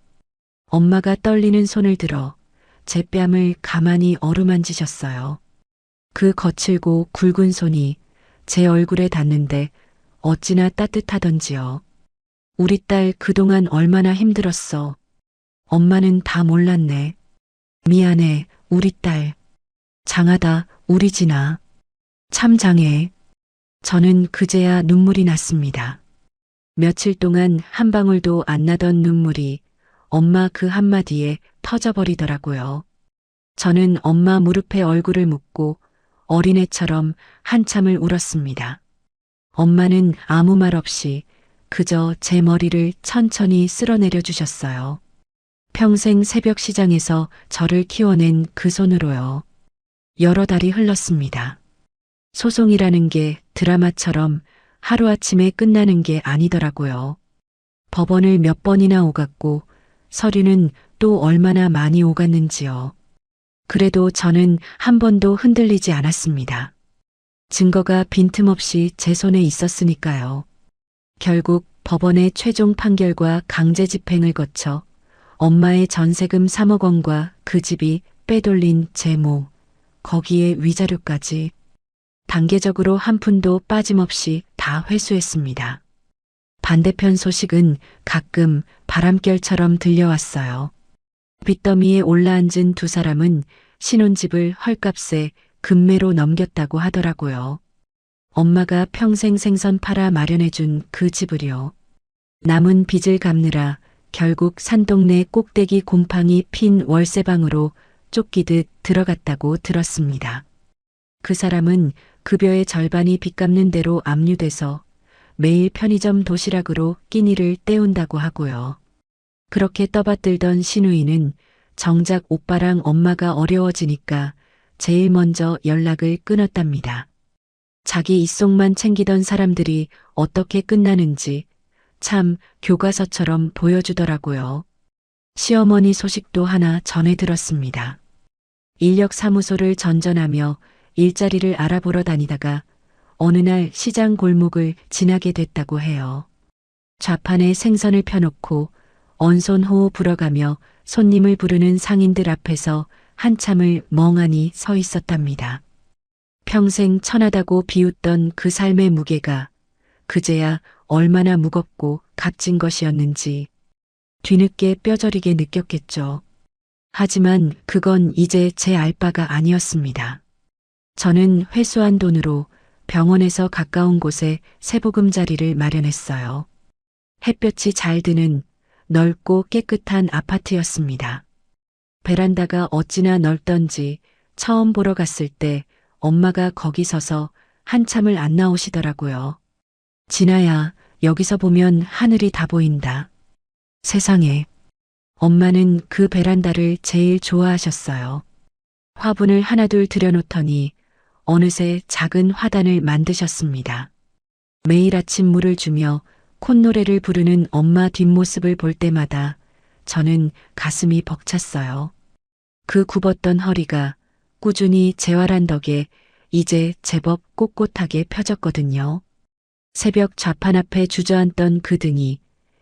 엄마가 떨리는 손을 들어 제 뺨을 가만히 어루만지셨어요. 그 거칠고 굵은 손이 제 얼굴에 닿는데 어찌나 따뜻하던지요. 우리 딸 그동안 얼마나 힘들었어. 엄마는 다 몰랐네. 미안해, 우리 딸. 장하다, 우리 진아. 참 장해. 저는 그제야 눈물이 났습니다. 며칠 동안 한 방울도 안 나던 눈물이 엄마 그 한마디에 터져버리더라고요. 저는 엄마 무릎에 얼굴을 묻고 어린애처럼 한참을 울었습니다. 엄마는 아무 말 없이 그저 제 머리를 천천히 쓸어내려 주셨어요. 평생 새벽 시장에서 저를 키워낸 그 손으로요. 여러 달이 흘렀습니다. 소송이라는 게 드라마처럼 하루아침에 끝나는 게 아니더라고요. 법원을 몇 번이나 오갔고 서류는 또 얼마나 많이 오갔는지요. 그래도 저는 한 번도 흔들리지 않았습니다. 증거가 빈틈없이 제 손에 있었으니까요. 결국 법원의 최종 판결과 강제 집행을 거쳐 엄마의 전세금 3억 원과 그 집이 빼돌린 재모, 거기에 위자료까지 단계적으로 한 푼도 빠짐없이 다 회수했습니다. 반대편 소식은 가끔 바람결처럼 들려왔어요. 빚더미에 올라앉은 두 사람은 신혼집을 헐값에 금매로 넘겼다고 하더라고요. 엄마가 평생 생선 팔아 마련해준 그 집을요. 남은 빚을 갚느라 결국 산동네 꼭대기 곰팡이 핀 월세방으로 쫓기듯 들어갔다고 들었습니다. 그 사람은 급여의 절반이 빚 갚는 대로 압류돼서 매일 편의점 도시락으로 끼니를 때운다고 하고요. 그렇게 떠받들던 시누이는 정작 오빠랑 엄마가 어려워지니까 제일 먼저 연락을 끊었답니다. 자기 입속만 챙기던 사람들이 어떻게 끝나는지 참 교과서처럼 보여주더라고요. 시어머니 소식도 하나 전해 들었습니다. 인력사무소를 전전하며 일자리를 알아보러 다니다가 어느 날 시장 골목을 지나게 됐다고 해요. 좌판에 생선을 펴놓고 언손호호 불어가며 손님을 부르는 상인들 앞에서 한참을 멍하니 서 있었답니다. 평생 천하다고 비웃던 그 삶의 무게가 그제야 얼마나 무겁고 값진 것이었는지 뒤늦게 뼈저리게 느꼈겠죠. 하지만 그건 이제 제 알바가 아니었습니다. 저는 회수한 돈으로 병원에서 가까운 곳에 세보금자리를 마련했어요. 햇볕이 잘 드는 넓고 깨끗한 아파트였습니다. 베란다가 어찌나 넓던지 처음 보러 갔을 때 엄마가 거기 서서 한참을 안 나오시더라고요. 진아야, 여기서 보면 하늘이 다 보인다. 세상에. 엄마는 그 베란다를 제일 좋아하셨어요. 화분을 하나둘 들여놓더니 어느새 작은 화단을 만드셨습니다. 매일 아침 물을 주며 콧노래를 부르는 엄마 뒷모습을 볼 때마다 저는 가슴이 벅찼어요. 그 굽었던 허리가 꾸준히 재활한 덕에 이제 제법 꼿꼿하게 펴졌거든요. 새벽 좌판 앞에 주저앉던 그 등이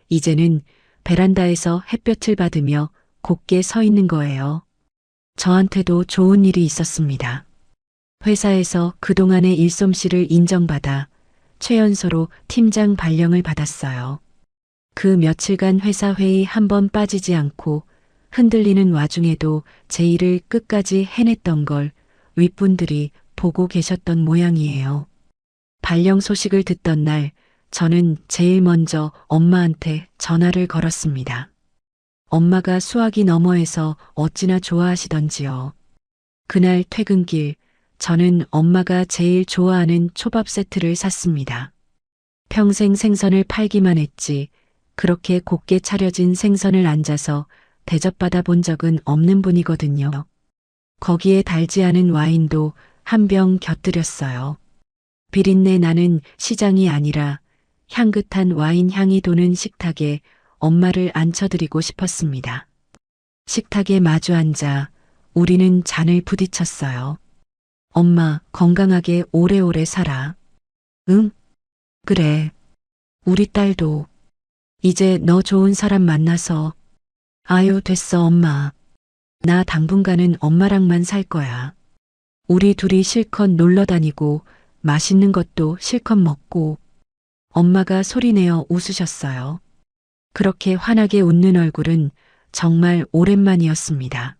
이제는 베란다에서 햇볕을 받으며 곧게 서 있는 거예요. 저한테도 좋은 일이 있었습니다. 회사에서 그동안의 일솜씨를 인정받아 최연소로 팀장 발령을 받았어요. 그 며칠간 회사 회의 한 번 빠지지 않고 흔들리는 와중에도 제 일을 끝까지 해냈던 걸 윗분들이 보고 계셨던 모양이에요. 발령 소식을 듣던 날 저는 제일 먼저 엄마한테 전화를 걸었습니다. 엄마가 수화기 너머에서 어찌나 좋아하시던지요. 그날 퇴근길 저는 엄마가 제일 좋아하는 초밥 세트를 샀습니다. 평생 생선을 팔기만 했지 그렇게 곱게 차려진 생선을 앉아서 대접받아 본 적은 없는 분이거든요. 거기에 달지 않은 와인도 한 병 곁들였어요. 비린내 나는 시장이 아니라 향긋한 와인 향이 도는 식탁에 엄마를 앉혀드리고 싶었습니다. 식탁에 마주 앉아 우리는 잔을 부딪혔어요. 엄마, 건강하게 오래오래 살아. 응? 그래. 우리 딸도. 이제 너 좋은 사람 만나서. 아유, 됐어, 엄마. 나 당분간은 엄마랑만 살 거야. 우리 둘이 실컷 놀러 다니고 맛있는 것도 실컷 먹고. 엄마가 소리내어 웃으셨어요. 그렇게 환하게 웃는 얼굴은 정말 오랜만이었습니다.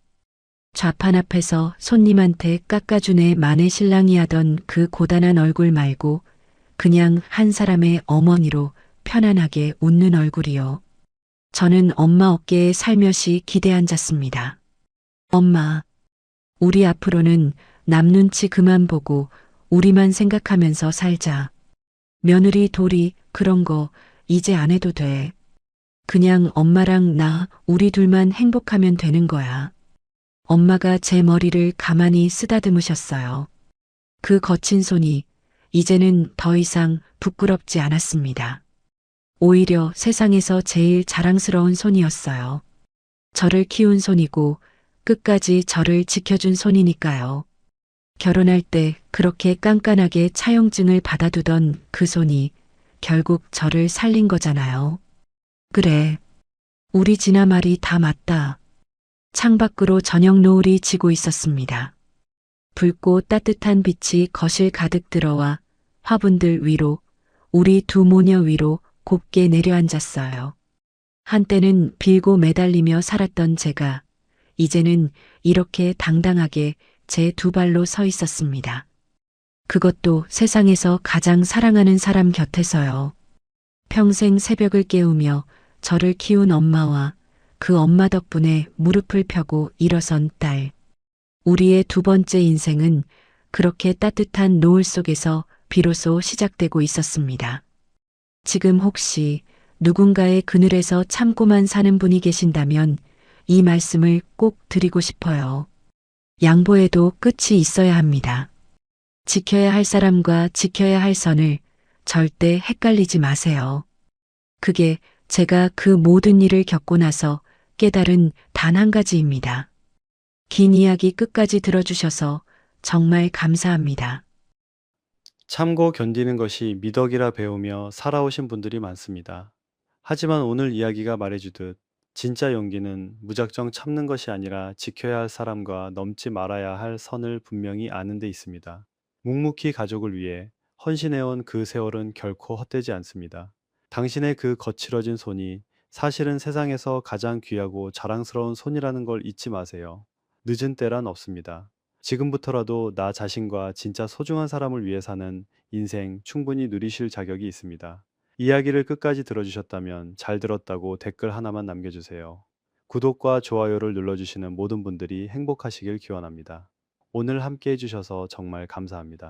좌판 앞에서 손님한테 깎아주네 만의 신랑이 하던 그 고단한 얼굴 말고 그냥 한 사람의 어머니로 편안하게 웃는 얼굴이요. 저는 엄마 어깨에 살며시 기대 앉았습니다. 엄마, 우리 앞으로는 남 눈치 그만 보고 우리만 생각하면서 살자. 며느리 도리 그런 거 이제 안 해도 돼. 그냥 엄마랑 나 우리 둘만 행복하면 되는 거야. 엄마가 제 머리를 가만히 쓰다듬으셨어요. 그 거친 손이 이제는 더 이상 부끄럽지 않았습니다. 오히려 세상에서 제일 자랑스러운 손이었어요. 저를 키운 손이고 끝까지 저를 지켜준 손이니까요. 결혼할 때 그렇게 깐깐하게 차용증을 받아두던 그 손이 결국 저를 살린 거잖아요. 그래. 우리 진아 말이 다 맞다. 창밖으로 저녁 노을이 지고 있었습니다. 붉고 따뜻한 빛이 거실 가득 들어와 화분들 위로, 우리 두 모녀 위로 곱게 내려앉았어요. 한때는 빌고 매달리며 살았던 제가 이제는 이렇게 당당하게 제 두 발로 서 있었습니다. 그것도 세상에서 가장 사랑하는 사람 곁에서요. 평생 새벽을 깨우며 저를 키운 엄마와 그 엄마 덕분에 무릎을 펴고 일어선 딸. 우리의 두 번째 인생은 그렇게 따뜻한 노을 속에서 비로소 시작되고 있었습니다. 지금 혹시 누군가의 그늘에서 참고만 사는 분이 계신다면 이 말씀을 꼭 드리고 싶어요. 양보에도 끝이 있어야 합니다. 지켜야 할 사람과 지켜야 할 선을 절대 헷갈리지 마세요. 그게 제가 그 모든 일을 겪고 나서 깨달은 단 한 가지입니다. 긴 이야기 끝까지 들어주셔서 정말 감사합니다. 참고 견디는 것이 미덕이라 배우며 살아오신 분들이 많습니다. 하지만 오늘 이야기가 말해주듯 진짜 용기는 무작정 참는 것이 아니라 지켜야 할 사람과 넘지 말아야 할 선을 분명히 아는 데 있습니다. 묵묵히 가족을 위해 헌신해온 그 세월은 결코 헛되지 않습니다. 당신의 그 거칠어진 손이 사실은 세상에서 가장 귀하고 자랑스러운 손이라는 걸 잊지 마세요. 늦은 때란 없습니다. 지금부터라도 나 자신과 진짜 소중한 사람을 위해 사는 인생 충분히 누리실 자격이 있습니다. 이야기를 끝까지 들어주셨다면 잘 들었다고 댓글 하나만 남겨주세요. 구독과 좋아요를 눌러주시는 모든 분들이 행복하시길 기원합니다. 오늘 함께 해주셔서 정말 감사합니다.